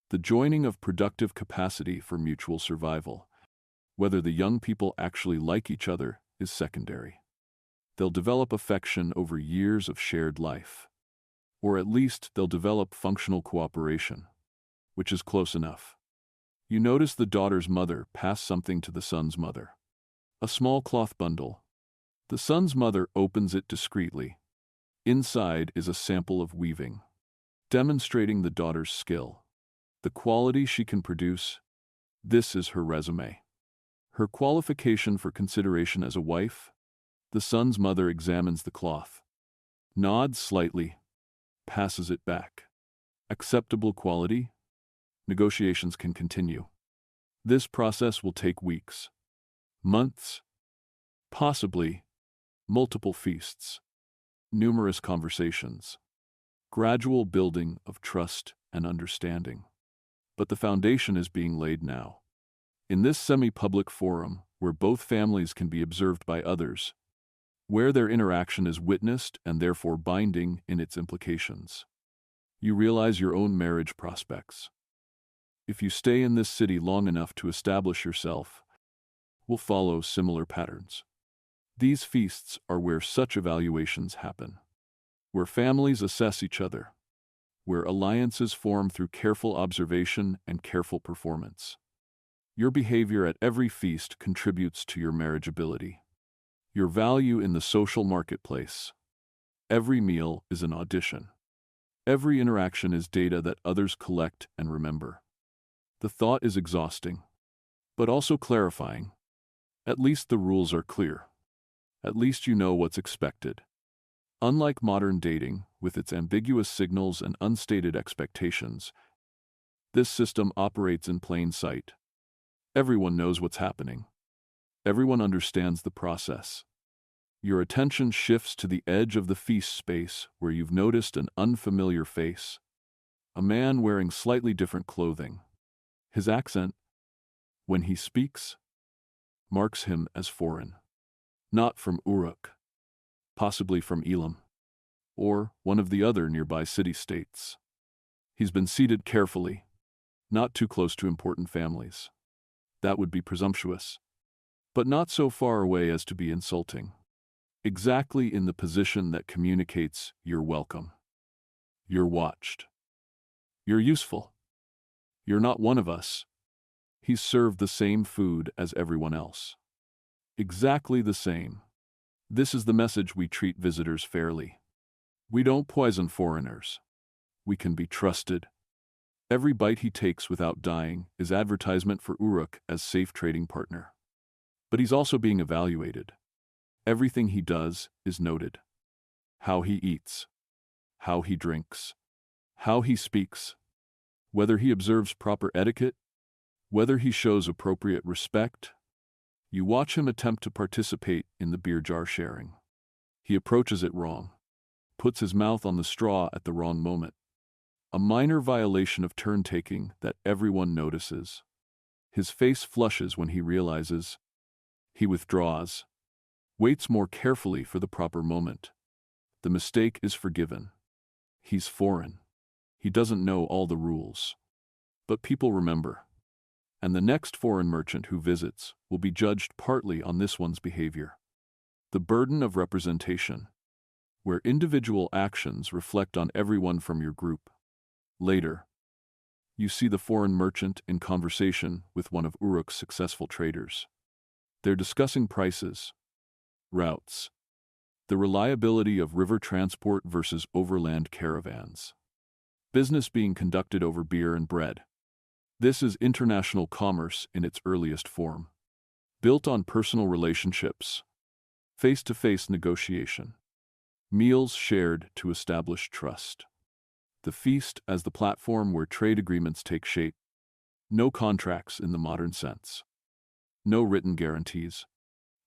Speaker 1: the joining of productive capacity for mutual survival. Whether the young people actually like each other is secondary. They'll develop affection over years of shared life. Or at least they'll develop functional cooperation, which is close enough. You notice the daughter's mother pass something to the son's mother. A small cloth bundle. The son's mother opens it discreetly. Inside is a sample of weaving, demonstrating the daughter's skill, the quality she can produce. This is her resume, her qualification for consideration as a wife. The son's mother examines the cloth, nods slightly, passes it back. Acceptable quality? Negotiations can continue. This process will take weeks, months, possibly multiple feasts, numerous conversations, gradual building of trust and understanding. But the foundation is being laid now. In this semi-public forum, where both families can be observed by others, where their interaction is witnessed and therefore binding in its implications, you realize your own marriage prospects. If you stay in this city long enough to establish yourself, will follow similar patterns. These feasts are where such evaluations happen, where families assess each other, where alliances form through careful observation and careful performance. Your behavior at every feast contributes to your marriageability, your value in the social marketplace. Every meal is an audition. Every interaction is data that others collect and remember. The thought is exhausting, but also clarifying. At least the rules are clear. At least you know what's expected. Unlike modern dating, with its ambiguous signals and unstated expectations, this system operates in plain sight. Everyone knows what's happening. Everyone understands the process. Your attention shifts to the edge of the feast space where you've noticed an unfamiliar face. A man wearing slightly different clothing. His accent, when he speaks, marks him as foreign. Not from Uruk, possibly from Elam, or one of the other nearby city-states. He's been seated carefully, not too close to important families. That would be presumptuous, but not so far away as to be insulting. Exactly in the position that communicates you're welcome. You're watched. You're useful. You're not one of us. He's served the same food as everyone else. Exactly the same. This is the message: we treat visitors fairly. We don't poison foreigners. We can be trusted. Every bite he takes without dying is advertisement for Uruk as safe trading partner. But he's also being evaluated. Everything he does is noted. How he eats, how he drinks, how he speaks, whether he observes proper etiquette, whether he shows appropriate respect. You watch him attempt to participate in the beer jar sharing. He approaches it wrong, puts his mouth on the straw at the wrong moment. A minor violation of turn-taking that everyone notices. His face flushes when he realizes. He withdraws, waits more carefully for the proper moment. The mistake is forgiven. He's foreign. He doesn't know all the rules. But people remember. And the next foreign merchant who visits will be judged partly on this one's behavior. The burden of representation, where individual actions reflect on everyone from your group. Later, you see the foreign merchant in conversation with one of Uruk's successful traders. They're discussing prices, routes, the reliability of river transport versus overland caravans. Business being conducted over beer and bread. This is international commerce in its earliest form, built on personal relationships, face-to-face negotiation, meals shared to establish trust. The feast as the platform where trade agreements take shape. No contracts in the modern sense. No written guarantees.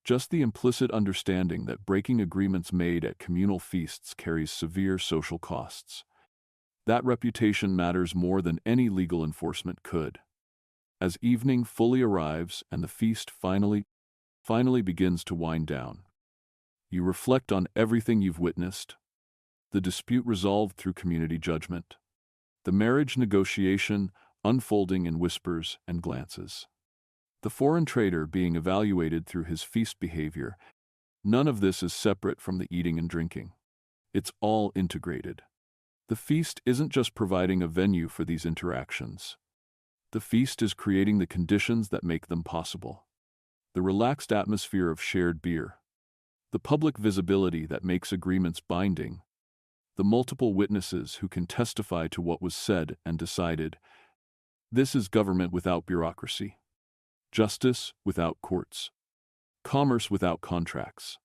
Speaker 1: Just the implicit understanding that breaking agreements made at communal feasts carries severe social costs. That reputation matters more than any legal enforcement could. As evening fully arrives and the feast finally begins to wind down, you reflect on everything you've witnessed. The dispute resolved through community judgment. The marriage negotiation unfolding in whispers and glances. The foreign trader being evaluated through his feast behavior. None of this is separate from the eating and drinking. It's all integrated. The feast isn't just providing a venue for these interactions. The feast is creating the conditions that make them possible. The relaxed atmosphere of shared beer. The public visibility that makes agreements binding. The multiple witnesses who can testify to what was said and decided. This is government without bureaucracy. Justice without courts. Commerce without contracts.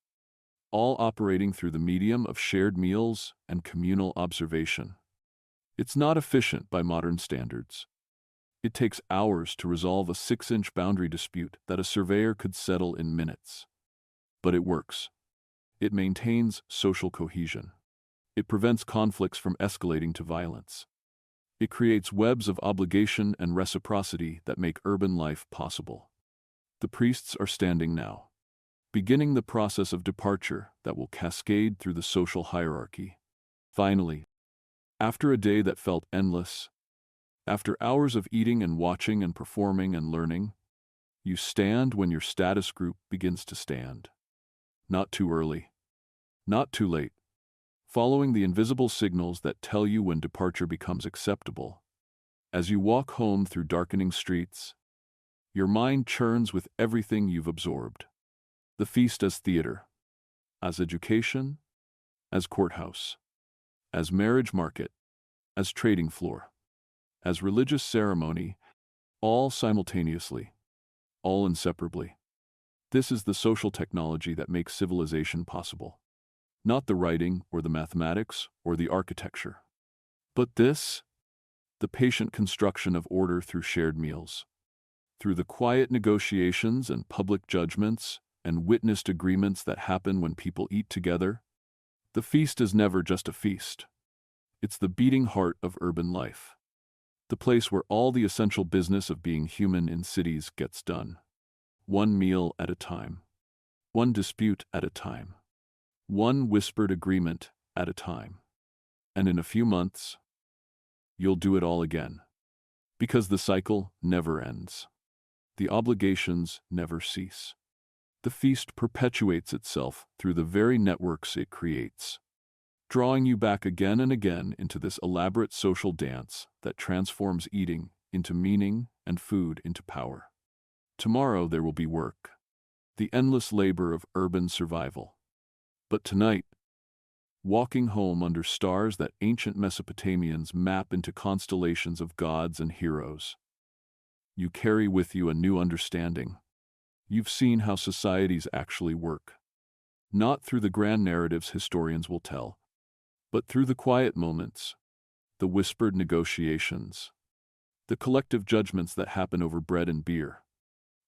Speaker 1: All operating through the medium of shared meals and communal observation. It's not efficient by modern standards. It takes hours to resolve a 6-inch boundary dispute that a surveyor could settle in minutes. But it works. It maintains social cohesion. It prevents conflicts from escalating to violence. It creates webs of obligation and reciprocity that make urban life possible. The priests are standing now, beginning the process of departure that will cascade through the social hierarchy. Finally, after a day that felt endless, after hours of eating and watching and performing and learning, you stand when your status group begins to stand. Not too early, not too late. Following the invisible signals that tell you when departure becomes acceptable. As you walk home through darkening streets, your mind churns with everything you've absorbed. The feast as theater, as education, as courthouse, as marriage market, as trading floor, as religious ceremony, all simultaneously, all inseparably. This is the social technology that makes civilization possible. Not the writing or the mathematics or the architecture. But this, the patient construction of order through shared meals. Through the quiet negotiations and public judgments and witnessed agreements that happen when people eat together. The feast is never just a feast. It's the beating heart of urban life. The place where all the essential business of being human in cities gets done. One meal at a time. One dispute at a time. One whispered agreement at a time. And in a few months, you'll do it all again. Because the cycle never ends. The obligations never cease. The feast perpetuates itself through the very networks it creates, drawing you back again and again into this elaborate social dance that transforms eating into meaning and food into power. Tomorrow there will be work, the endless labor of urban survival. But tonight, walking home under stars that ancient Mesopotamians map into constellations of gods and heroes, you carry with you a new understanding. You've seen how societies actually work, not through the grand narratives historians will tell, but through the quiet moments, the whispered negotiations, the collective judgments that happen over bread and beer,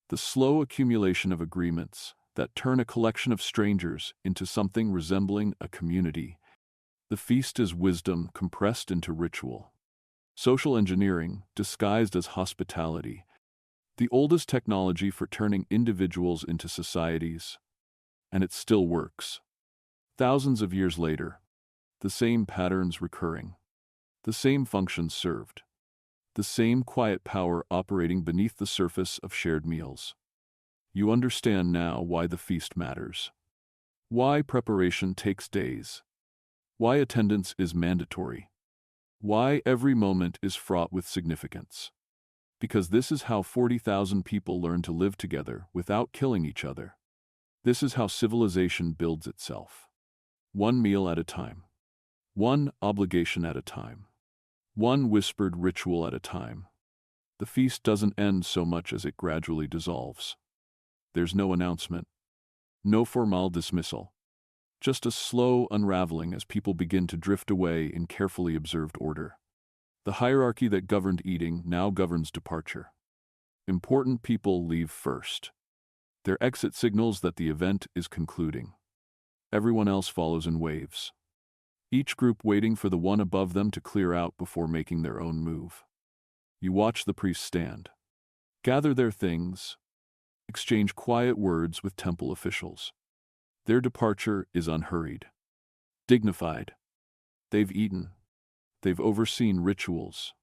Speaker 1: the slow accumulation of agreements that turn a collection of strangers into something resembling a community. The feast is wisdom compressed into ritual. Social engineering disguised as hospitality. The oldest technology for turning individuals into societies. And it still works. Thousands of years later, the same patterns recurring, the same functions served, the same quiet power operating beneath the surface of shared meals. You understand now why the feast matters, why preparation takes days, why attendance is mandatory, why every moment is fraught with significance. Because this is how 40,000 people learn to live together without killing each other. This is how civilization builds itself. One meal at a time. One obligation at a time. One whispered ritual at a time. The feast doesn't end so much as it gradually dissolves. There's no announcement, no formal dismissal, just a slow unraveling as people begin to drift away in carefully observed order. The hierarchy that governed eating now governs departure. Important people leave first. Their exit signals that the event is concluding. Everyone else follows in waves, each group waiting for the one above them to clear out before making their own move. You watch the priests stand, gather their things, exchange quiet words with temple officials. Their departure is unhurried, dignified. They've eaten. They've overseen rituals.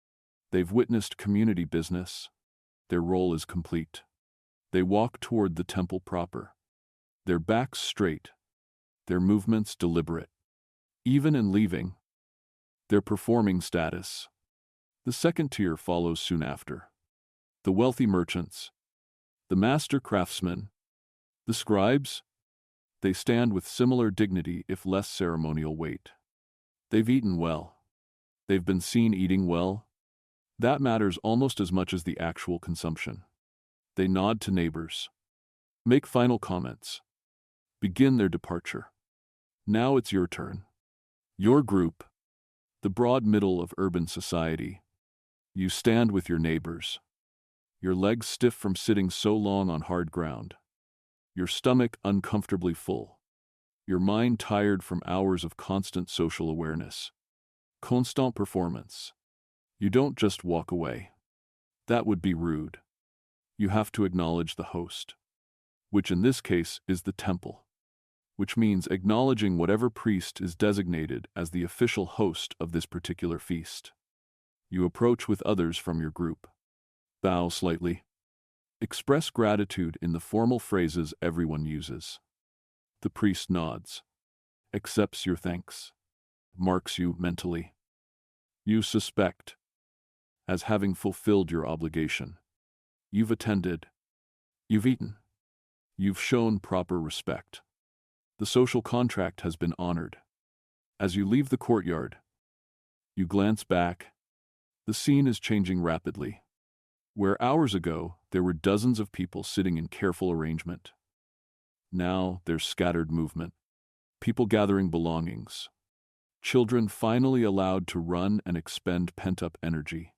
Speaker 1: They've witnessed community business. Their role is complete. They walk toward the temple proper, their backs straight, their movements deliberate. Even in leaving, their performing status. The second tier follows soon after. The wealthy merchants, the master craftsmen, the scribes, they stand with similar dignity if less ceremonial weight. They've eaten well. They've been seen eating well. That matters almost as much as the actual consumption. They nod to neighbors, make final comments, begin their departure. Now it's your turn. Your group, the broad middle of urban society. You stand with your neighbors, your legs stiff from sitting so long on hard ground, your stomach uncomfortably full, your mind tired from hours of constant social awareness. Constant performance. You don't just walk away. That would be rude. You have to acknowledge the host, which in this case is the temple, which means acknowledging whatever priest is designated as the official host of this particular feast. You approach with others from your group. Bow slightly. Express gratitude in the formal phrases everyone uses. The priest nods, accepts your thanks, marks you mentally. You suspect, as having fulfilled your obligation. You've attended. You've eaten. You've shown proper respect. The social contract has been honored. As you leave the courtyard, you glance back. The scene is changing rapidly. Where hours ago there were dozens of people sitting in careful arrangement, now there's scattered movement, people gathering belongings, children finally allowed to run and expend pent-up energy,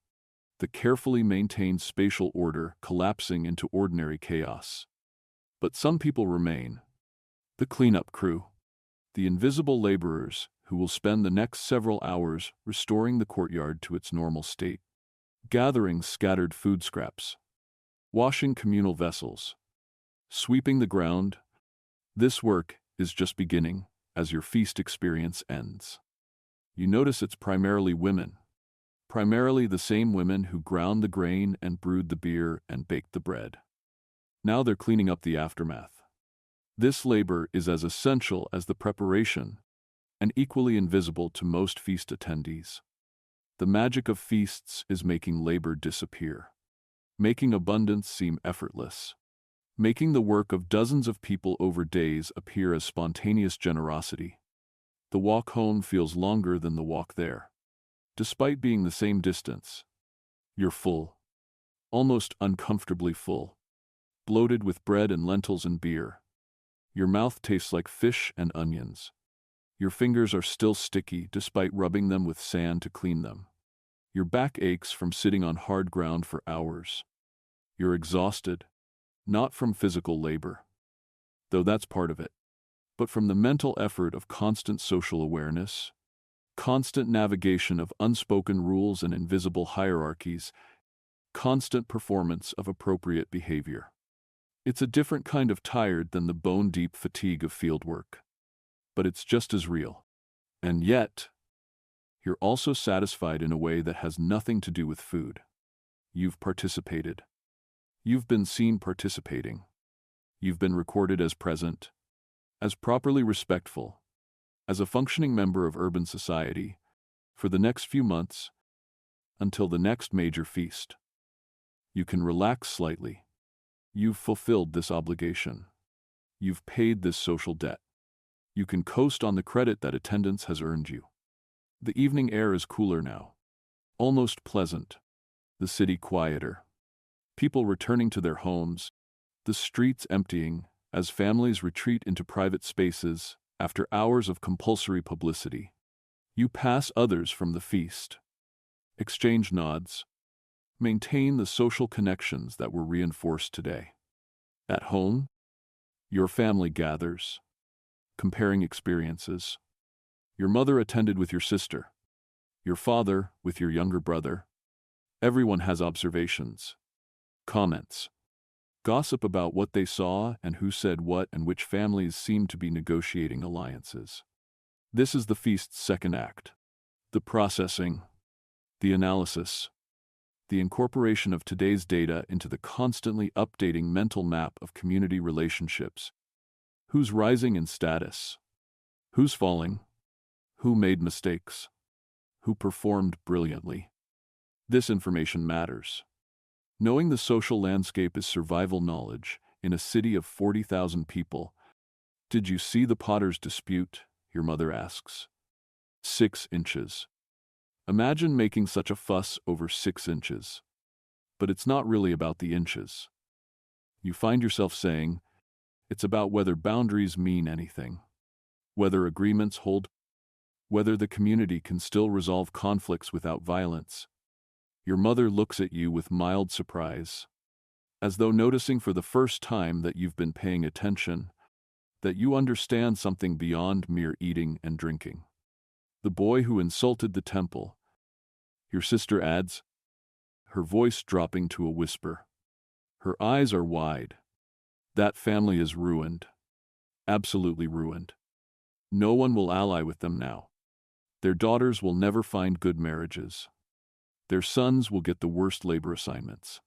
Speaker 1: the carefully maintained spatial order collapsing into ordinary chaos. But some people remain. The cleanup crew, the invisible laborers who will spend the next several hours restoring the courtyard to its normal state, gathering scattered food scraps, washing communal vessels, sweeping the ground. This work is just beginning as your feast experience ends. You notice it's primarily women, primarily the same women who ground the grain and brewed the beer and baked the bread. Now they're cleaning up the aftermath. This labor is as essential as the preparation and equally invisible to most feast attendees. The magic of feasts is making labor disappear, making abundance seem effortless, making the work of dozens of people over days appear as spontaneous generosity. The walk home feels longer than the walk there. Despite being the same distance, you're full, almost uncomfortably full, bloated with bread and lentils and beer. Your mouth tastes like fish and onions. Your fingers are still sticky despite rubbing them with sand to clean them. Your back aches from sitting on hard ground for hours. You're exhausted, not from physical labor, though that's part of it, but from the mental effort of constant social awareness, constant navigation of unspoken rules and invisible hierarchies, constant performance of appropriate behavior. It's a different kind of tired than the bone-deep fatigue of fieldwork, but it's just as real. And yet, you're also satisfied in a way that has nothing to do with food. You've participated. You've been seen participating. You've been recorded as present, as properly respectful, as a functioning member of urban society, for the next few months, until the next major feast. You can relax slightly. You've fulfilled this obligation. You've paid this social debt. You can coast on the credit that attendance has earned you. The evening air is cooler now, almost pleasant, the city quieter, people returning to their homes, the streets emptying as families retreat into private spaces after hours of compulsory publicity. You pass others from the feast, exchange nods, maintain the social connections that were reinforced today. At home, your family gathers, comparing experiences. Your mother attended with your sister, your father with your younger brother. Everyone has observations, comments, gossip about what they saw and who said what and which families seem to be negotiating alliances. This is the feast's second act. The processing, the analysis, the incorporation of today's data into the constantly updating mental map of community relationships. Who's rising in status? Who's falling? Who made mistakes? Who performed brilliantly? This information matters. Knowing the social landscape is survival knowledge in a city of 40,000 people. Did you see the potter's dispute? Your mother asks. 6 inches. Imagine making such a fuss over 6 inches. But it's not really about the inches. You find yourself saying, it's about whether boundaries mean anything, whether agreements hold, whether the community can still resolve conflicts without violence. Your mother looks at you with mild surprise, as though noticing for the first time that you've been paying attention, that you understand something beyond mere eating and drinking. The boy who insulted the temple, your sister adds, her voice dropping to a whisper. Her eyes are wide. That family is ruined. Absolutely ruined. No one will ally with them now. Their daughters will never find good marriages. Their sons will get the worst labor assignments.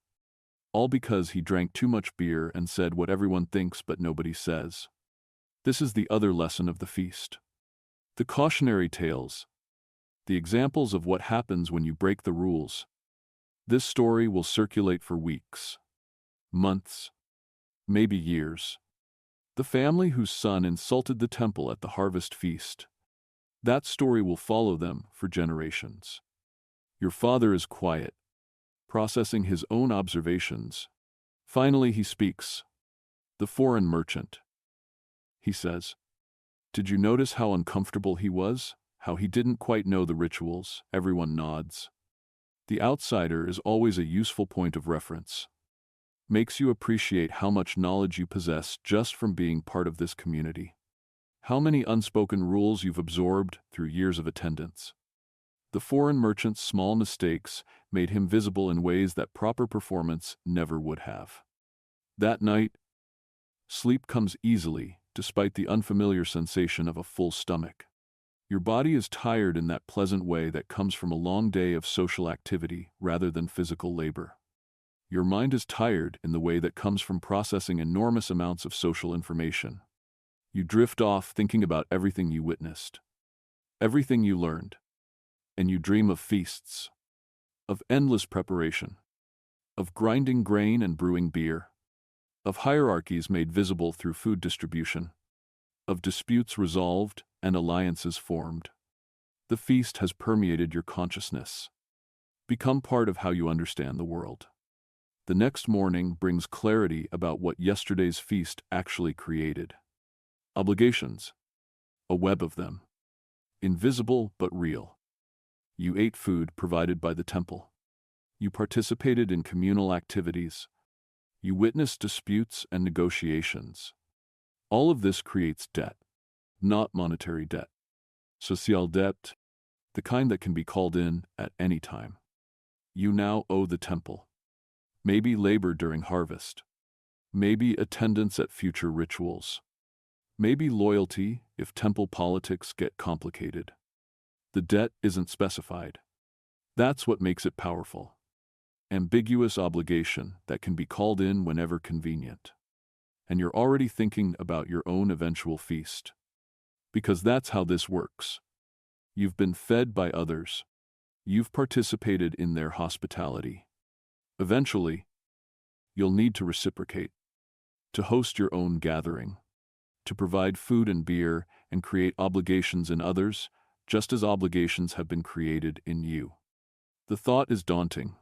Speaker 1: All because he drank too much beer and said what everyone thinks but nobody says. This is the other lesson of the feast. The cautionary tales. The examples of what happens when you break the rules. This story will circulate for weeks, months, maybe years. The family whose son insulted the temple at the harvest feast. That story will follow them for generations. Your father is quiet, processing his own observations. Finally he speaks. The foreign merchant. He says, "Did you notice how uncomfortable he was? How he didn't quite know the rituals?" Everyone nods. The outsider is always a useful point of reference. Makes you appreciate how much knowledge you possess just from being part of this community. How many unspoken rules you've absorbed through years of attendance. The foreign merchant's small mistakes made him visible in ways that proper performance never would have. That night, sleep comes easily despite the unfamiliar sensation of a full stomach. Your body is tired in that pleasant way that comes from a long day of social activity rather than physical labor. Your mind is tired in the way that comes from processing enormous amounts of social information. You drift off thinking about everything you witnessed, everything you learned, and you dream of feasts, of endless preparation, of grinding grain and brewing beer, of hierarchies made visible through food distribution, of disputes resolved and alliances formed. The feast has permeated your consciousness, become part of how you understand the world. The next morning brings clarity about what yesterday's feast actually created. Obligations, a web of them, invisible but real. You ate food provided by the temple. You participated in communal activities. You witnessed disputes and negotiations. All of this creates debt, not monetary debt. Social debt, the kind that can be called in at any time. You now owe the temple. Maybe labor during harvest. Maybe attendance at future rituals. Maybe loyalty if temple politics get complicated. The debt isn't specified. That's what makes it powerful. Ambiguous obligation that can be called in whenever convenient. And you're already thinking about your own eventual feast. Because that's how this works. You've been fed by others. You've participated in their hospitality. Eventually, you'll need to reciprocate, to host your own gathering, to provide food and beer and create obligations in others, just as obligations have been created in you. The thought is daunting.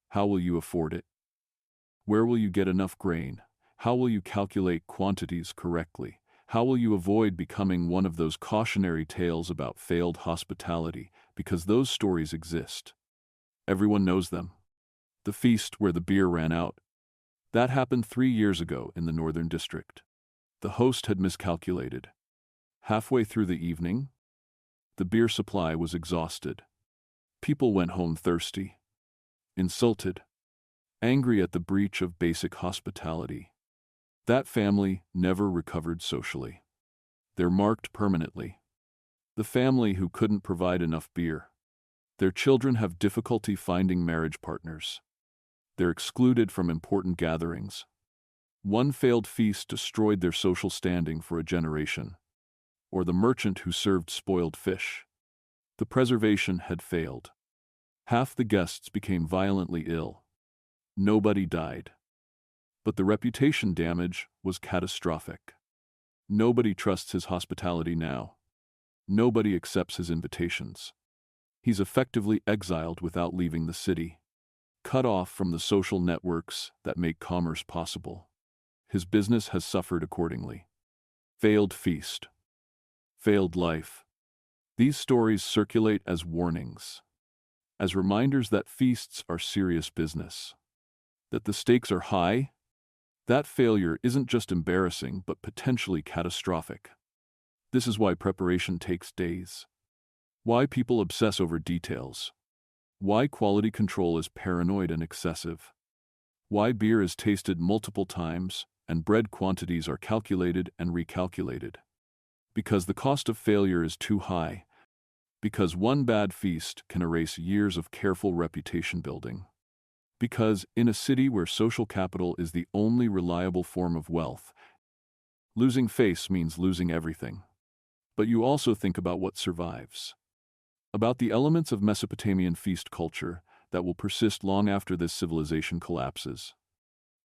Speaker 1: How will you afford it? Where will you get enough grain? How will you calculate quantities correctly? How will you avoid becoming one of those cautionary tales about failed hospitality, because those stories exist? Everyone knows them. The feast where the beer ran out. That happened 3 years ago in the Northern District. The host had miscalculated. Halfway through the evening, the beer supply was exhausted. People went home thirsty, insulted, angry at the breach of basic hospitality. That family never recovered socially. They're marked permanently. The family who couldn't provide enough beer. Their children have difficulty finding marriage partners. They're excluded from important gatherings. One failed feast destroyed their social standing for a generation. Or the merchant who served spoiled fish. The preservation had failed. Half the guests became violently ill. Nobody died. But the reputation damage was catastrophic. Nobody trusts his hospitality now. Nobody accepts his invitations. He's effectively exiled without leaving the city, cut off from the social networks that make commerce possible. His business has suffered accordingly. Failed feast. Failed life. These stories circulate as warnings, as reminders that feasts are serious business, that the stakes are high. That failure isn't just embarrassing but potentially catastrophic. This is why preparation takes days. Why people obsess over details. Why quality control is paranoid and excessive. Why beer is tasted multiple times and bread quantities are calculated and recalculated. Because the cost of failure is too high. Because one bad feast can erase years of careful reputation building. Because, in a city where social capital is the only reliable form of wealth, losing face means losing everything. But you also think about what survives. About the elements of Mesopotamian feast culture that will persist long after this civilization collapses.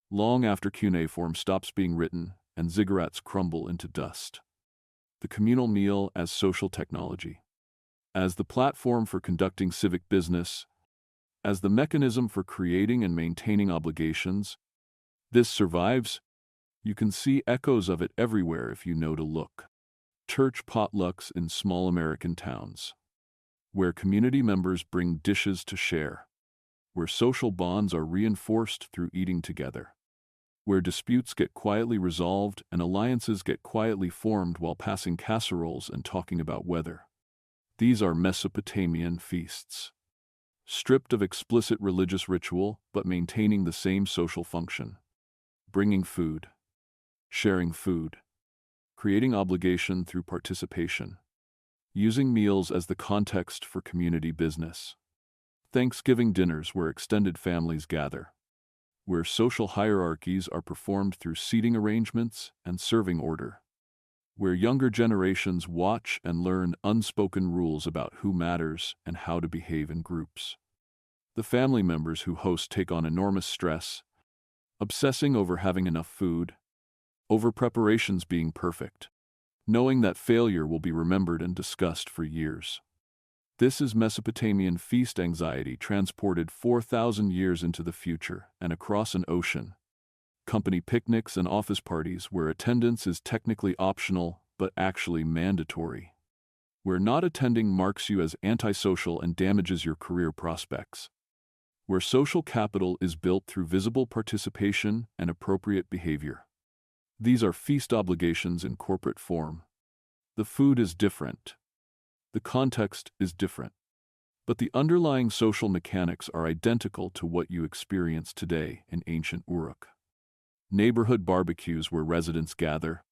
Speaker 1: Long after cuneiform stops being written and ziggurats crumble into dust. The communal meal as social technology. As the platform for conducting civic business, as the mechanism for creating and maintaining obligations, this survives. You can see echoes of it everywhere if you know to look. Church potlucks in small American towns, where community members bring dishes to share, where social bonds are reinforced through eating together, where disputes get quietly resolved and alliances get quietly formed while passing casseroles and talking about weather. These are Mesopotamian feasts. Stripped of explicit religious ritual, but maintaining the same social function. Bringing food. Sharing food. Creating obligation through participation. Using meals as the context for community business. Thanksgiving dinners where extended families gather. Where social hierarchies are performed through seating arrangements and serving order. Where younger generations watch and learn unspoken rules about who matters and how to behave in groups. The family members who host take on enormous stress, obsessing over having enough food, over preparations being perfect, knowing that failure will be remembered and discussed for years. This is Mesopotamian feast anxiety transported 4,000 years into the future and across an ocean. Company picnics and office parties where attendance is technically optional but actually mandatory. Where not attending marks you as antisocial and damages your career prospects. Where social capital is built through visible participation and appropriate behavior. These are feast obligations in corporate form. The food is different. The context is different. But the underlying social mechanics are identical to what you experience today in ancient Uruk. Neighborhood barbecues where residents gather,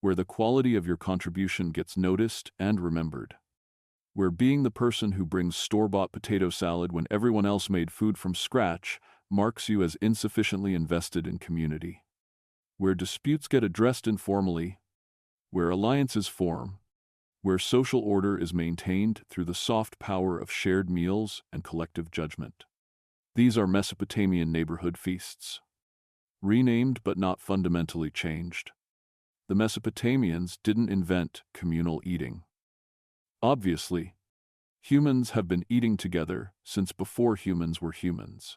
Speaker 1: where the quality of your contribution gets noticed and remembered, where being the person who brings store-bought potato salad when everyone else made food from scratch marks you as insufficiently invested in community, where disputes get addressed informally, where alliances form, where social order is maintained through the soft power of shared meals and collective judgment. These are Mesopotamian neighborhood feasts. Renamed but not fundamentally changed. The Mesopotamians didn't invent communal eating. Obviously, humans have been eating together since before humans were humans.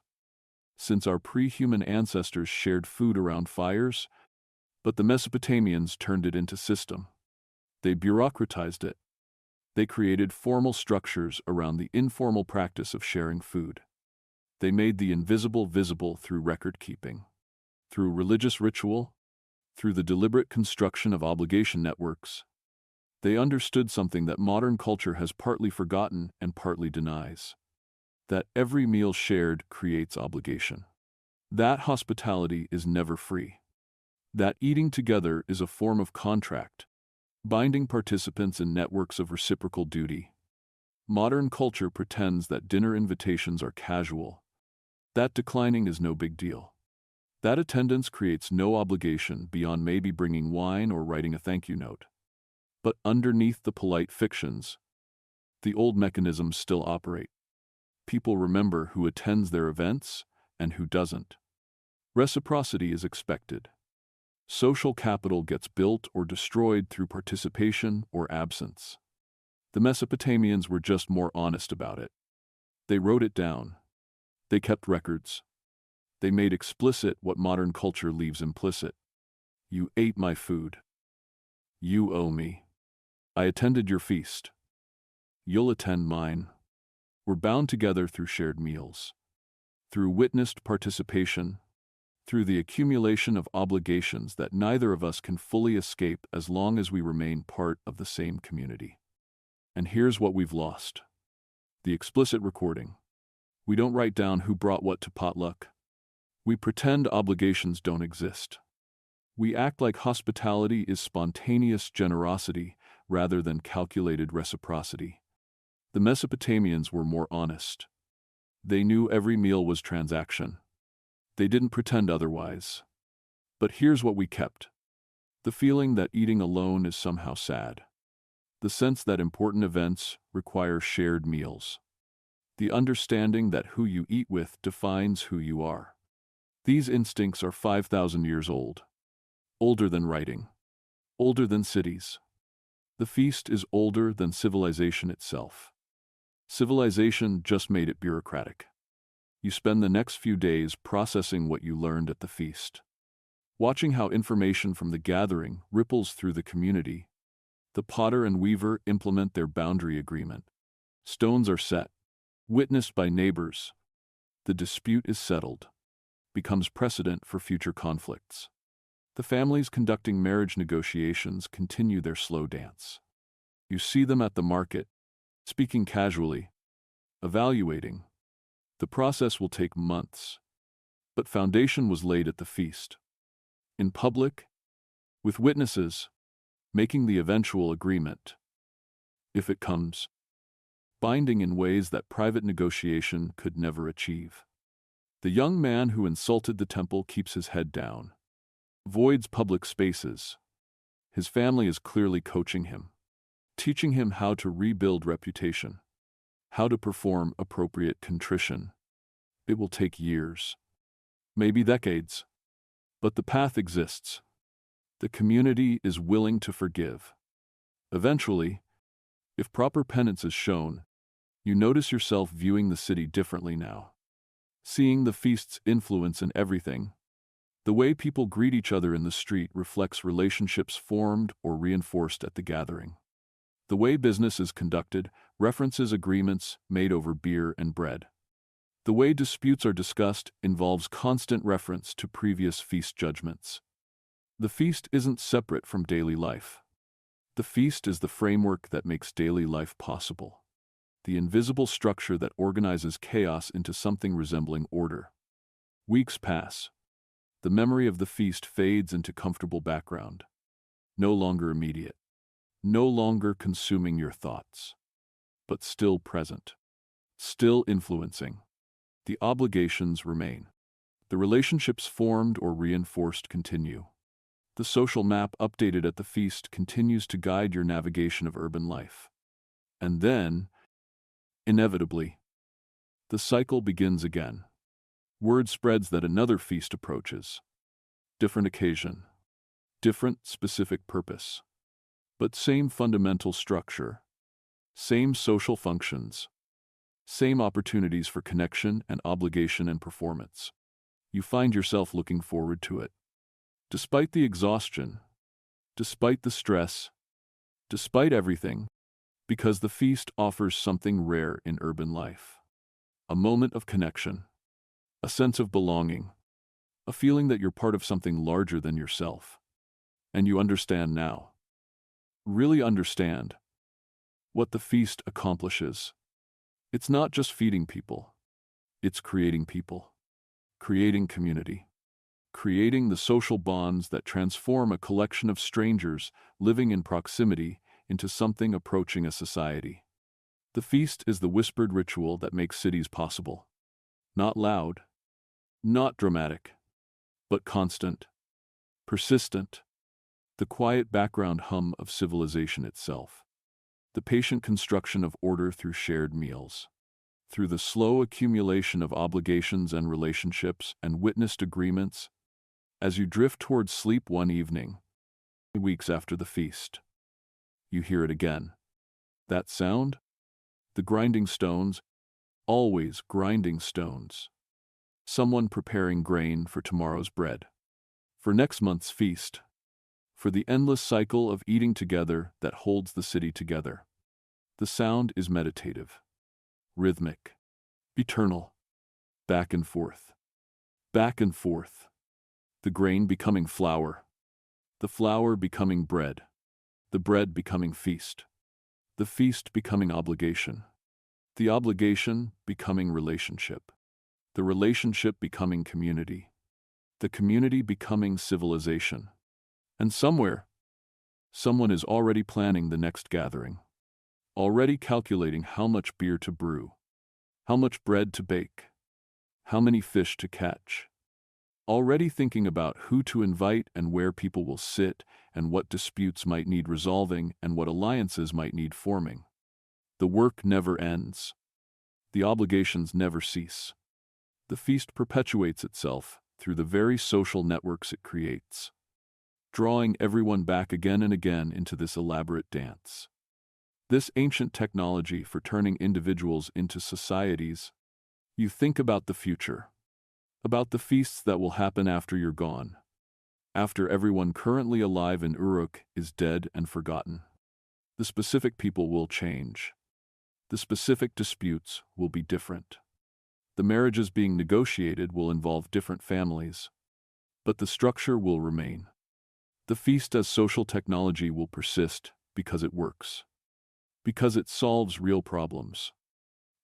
Speaker 1: Since our pre-human ancestors shared food around fires, but the Mesopotamians turned it into system. They bureaucratized it. They created formal structures around the informal practice of sharing food. They made the invisible visible through record-keeping, through religious ritual, through the deliberate construction of obligation networks. They understood something that modern culture has partly forgotten and partly denies: that every meal shared creates obligation. That hospitality is never free. That eating together is a form of contract, binding participants in networks of reciprocal duty. Modern culture pretends that dinner invitations are casual, that declining is no big deal, that attendance creates no obligation beyond maybe bringing wine or writing a thank you note. But underneath the polite fictions, the old mechanisms still operate. People remember who attends their events and who doesn't. Reciprocity is expected. Social capital gets built or destroyed through participation or absence. The Mesopotamians were just more honest about it. They wrote it down. They kept records. They made explicit what modern culture leaves implicit. You ate my food. You owe me. I attended your feast. You'll attend mine. We're bound together through shared meals, through witnessed participation, through the accumulation of obligations that neither of us can fully escape as long as we remain part of the same community. And here's what we've lost: the explicit recording. We don't write down who brought what to potluck. We pretend obligations don't exist. We act like hospitality is spontaneous generosity rather than calculated reciprocity. The Mesopotamians were more honest. They knew every meal was transaction. They didn't pretend otherwise. But here's what we kept: the feeling that eating alone is somehow sad. The sense that important events require shared meals. The understanding that who you eat with defines who you are. These instincts are 5,000 years old. Older than writing. Older than cities. The feast is older than civilization itself. Civilization just made it bureaucratic. You spend the next few days processing what you learned at the feast, watching how information from the gathering ripples through the community. The potter and weaver implement their boundary agreement. Stones are set, witnessed by neighbors. The dispute is settled, becomes precedent for future conflicts. The families conducting marriage negotiations continue their slow dance. You see them at the market, speaking casually, evaluating. The process will take months, but foundation was laid at the feast. In public, with witnesses, making the eventual agreement, if it comes, binding in ways that private negotiation could never achieve. The young man who insulted the temple keeps his head down, avoids public spaces. His family is clearly coaching him, teaching him how to rebuild reputation, how to perform appropriate contrition. It will take years, maybe decades, but the path exists. The community is willing to forgive. Eventually, if proper penance is shown, you notice yourself viewing the city differently now, seeing the feast's influence in everything. The way people greet each other in the street reflects relationships formed or reinforced at the gathering. The way business is conducted references agreements made over beer and bread. The way disputes are discussed involves constant reference to previous feast judgments. The feast isn't separate from daily life. The feast is the framework that makes daily life possible, the invisible structure that organizes chaos into something resembling order. Weeks pass. The memory of the feast fades into comfortable background, no longer immediate, no longer consuming your thoughts. but still present, still influencing. The obligations remain. The relationships formed or reinforced continue. The social map updated at the feast continues to guide your navigation of urban life. And then, inevitably, the cycle begins again. Word spreads that another feast approaches. Different occasion, different specific purpose, but same fundamental structure, same social functions, same opportunities for connection and obligation and performance. You find yourself looking forward to it. Despite the exhaustion, despite the stress, despite everything, because the feast offers something rare in urban life. A moment of connection, a sense of belonging, a feeling that you're part of something larger than yourself. And you understand now, really understand, what the feast accomplishes. It's not just feeding people, it's creating people, creating community, creating the social bonds that transform a collection of strangers living in proximity into something approaching a society. The feast is the whispered ritual that makes cities possible. Not loud, not dramatic, but constant, persistent, the quiet background hum of civilization itself. The patient construction of order through shared meals, through the slow accumulation of obligations and relationships and witnessed agreements, as you drift towards sleep one evening, weeks after the feast. You hear it again. That sound? The grinding stones, always grinding stones. Someone preparing grain for tomorrow's bread, for next month's feast, for the endless cycle of eating together that holds the city together. The sound is meditative, rhythmic, eternal, back and forth, back and forth. The grain becoming flour, the flour becoming bread, the bread becoming feast, the feast becoming obligation, the obligation becoming relationship, the relationship becoming community, the community becoming civilization. And somewhere, someone is already planning the next gathering, already calculating how much beer to brew, how much bread to bake, how many fish to catch, already thinking about who to invite and where people will sit and what disputes might need resolving and what alliances might need forming. The work never ends. The obligations never cease. The feast perpetuates itself through the very social networks it creates, drawing everyone back again and again into this elaborate dance. This ancient technology for turning individuals into societies. You think about the future, about the feasts that will happen after you're gone, after everyone currently alive in Uruk is dead and forgotten. The specific people will change. The specific disputes will be different. The marriages being negotiated will involve different families, but the structure will remain. The feast as social technology will persist because it works, because it solves real problems,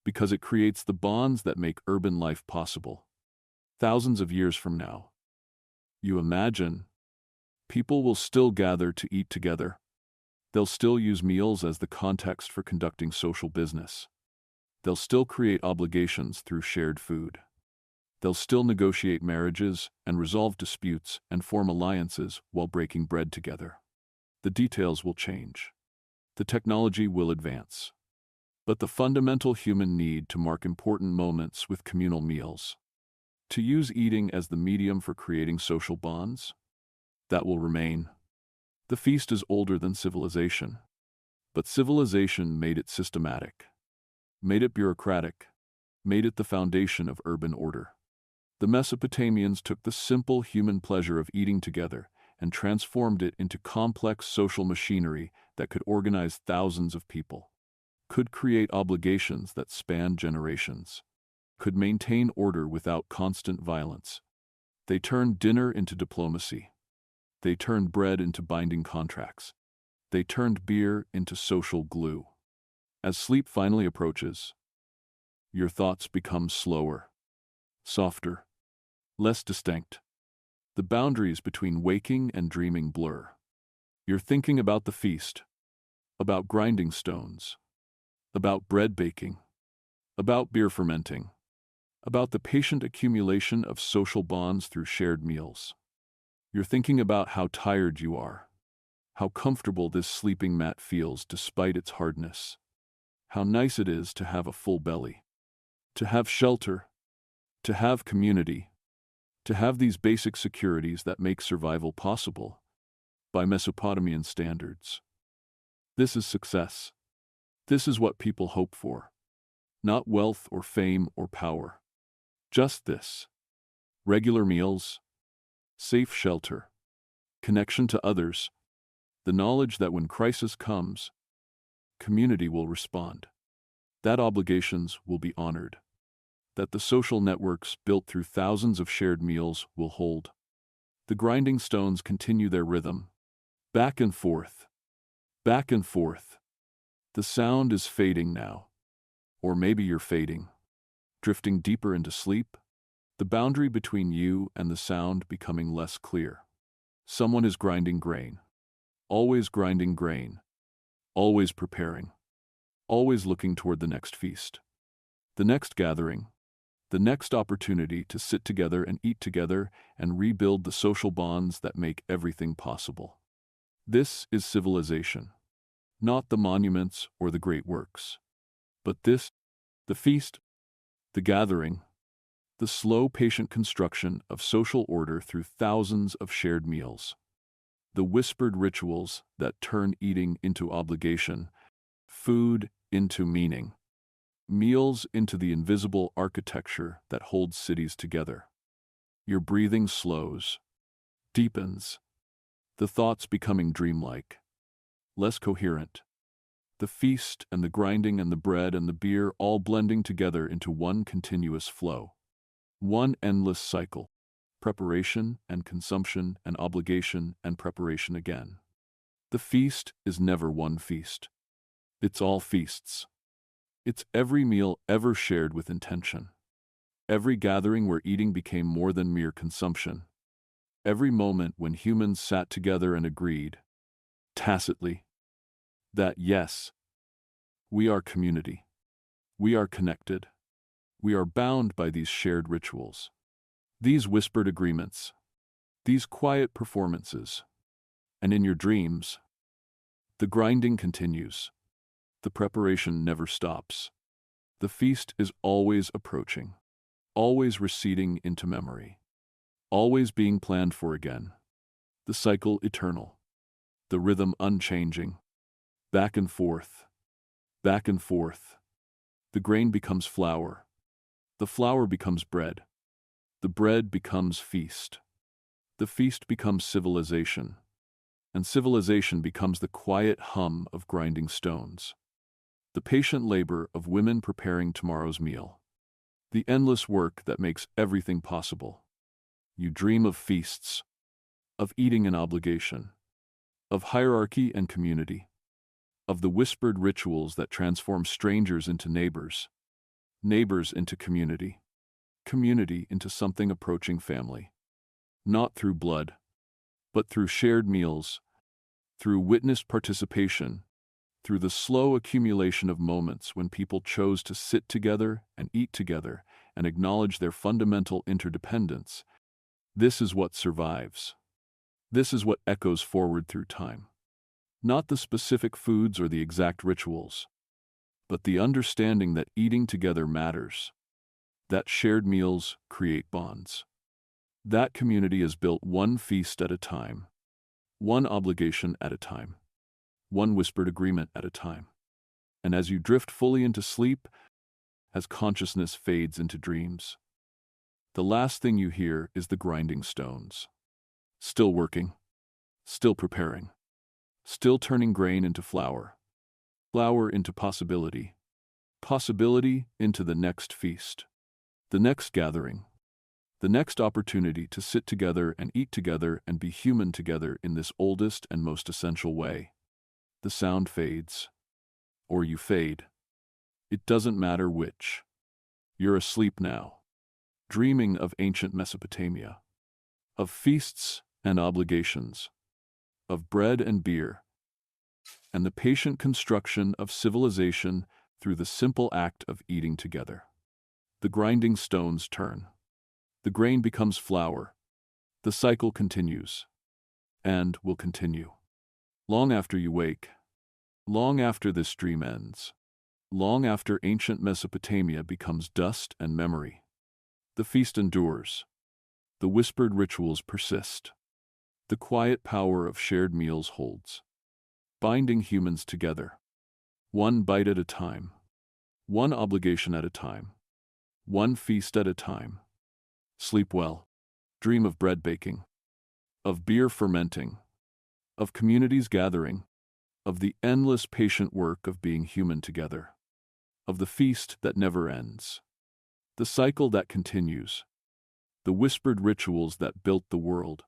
Speaker 1: because it creates the bonds that make urban life possible. Thousands of years from now, you imagine, people will still gather to eat together. They'll still use meals as the context for conducting social business. They'll still create obligations through shared food. They'll still negotiate marriages and resolve disputes and form alliances while breaking bread together. The details will change. The technology will advance. But the fundamental human need to mark important moments with communal meals, to use eating as the medium for creating social bonds, that will remain. The feast is older than civilization, but civilization made it systematic, made it bureaucratic, made it the foundation of urban order. The Mesopotamians took the simple human pleasure of eating together and transformed it into complex social machinery that could organize thousands of people, could create obligations that spanned generations, could maintain order without constant violence. They turned dinner into diplomacy. They turned bread into binding contracts. They turned beer into social glue. As sleep finally approaches, your thoughts become slower, softer, less distinct. The boundaries between waking and dreaming blur. You're thinking about the feast, about grinding stones, about bread baking, about beer fermenting, about the patient accumulation of social bonds through shared meals. You're thinking about how tired you are, how comfortable this sleeping mat feels despite its hardness, how nice it is to have a full belly, to have shelter, to have community, to have these basic securities that make survival possible by Mesopotamian standards. This is success. This is what people hope for. Not wealth or fame or power. Just this. Regular meals, safe shelter, connection to others, the knowledge that when crisis comes, community will respond, that obligations will be honored, that the social networks built through thousands of shared meals will hold. The grinding stones continue their rhythm, back and forth, back and forth. The sound is fading now, or maybe you're fading, drifting deeper into sleep, the boundary between you and the sound becoming less clear. Someone is grinding grain, always grinding grain, always preparing, always looking toward the next feast, the next gathering, the next opportunity to sit together and eat together and rebuild the social bonds that make everything possible. This is civilization, not the monuments or the great works, but this, the feast, the gathering, the slow, patient construction of social order through thousands of shared meals, the whispered rituals that turn eating into obligation, food into meaning, meals into the invisible architecture that holds cities together. Your breathing slows, deepens, the thoughts becoming dreamlike, less coherent, the feast and the grinding and the bread and the beer all blending together into one continuous flow. One endless cycle, preparation and consumption and obligation and preparation again. The feast is never one feast. It's all feasts. It's every meal ever shared with intention. Every gathering where eating became more than mere consumption. Every moment when humans sat together and agreed, tacitly, that yes, we are community. We are connected. We are bound by these shared rituals, these whispered agreements, these quiet performances. And in your dreams, the grinding continues. The preparation never stops. The feast is always approaching, always receding into memory, always being planned for again. The cycle eternal, the rhythm unchanging, back and forth, back and forth. The grain becomes flour. The flour becomes bread. The bread becomes feast. The feast becomes civilization. And civilization becomes the quiet hum of grinding stones. The patient labor of women preparing tomorrow's meal. The endless work that makes everything possible. You dream of feasts, of eating and obligation, of hierarchy and community, of the whispered rituals that transform strangers into neighbors, neighbors into community, community into something approaching family. Not through blood, but through shared meals, through witnessed participation, through the slow accumulation of moments when people chose to sit together and eat together and acknowledge their fundamental interdependence. This is what survives. This is what echoes forward through time. Not the specific foods or the exact rituals, but the understanding that eating together matters, that shared meals create bonds. That community is built one feast at a time, one obligation at a time, one whispered agreement at a time. And as you drift fully into sleep, as consciousness fades into dreams, the last thing you hear is the grinding stones. Still working, still preparing, still turning grain into flour, flour into possibility, possibility into the next feast, the next gathering, the next opportunity to sit together and eat together and be human together in this oldest and most essential way. The sound fades, or you fade. It doesn't matter which. You're asleep now, dreaming of ancient Mesopotamia, of feasts and obligations, of bread and beer, and the patient construction of civilization through the simple act of eating together. The grinding stones turn. The grain becomes flour. The cycle continues. And will continue. Long after you wake. Long after this dream ends. Long after ancient Mesopotamia becomes dust and memory. The feast endures. The whispered rituals persist. The quiet power of shared meals holds, binding humans together. One bite at a time. One obligation at a time. One feast at a time. Sleep well. Dream of bread baking. Of beer fermenting. Of communities gathering. Of the endless patient work of being human together. Of the feast that never ends. The cycle that continues. The whispered rituals that built the world.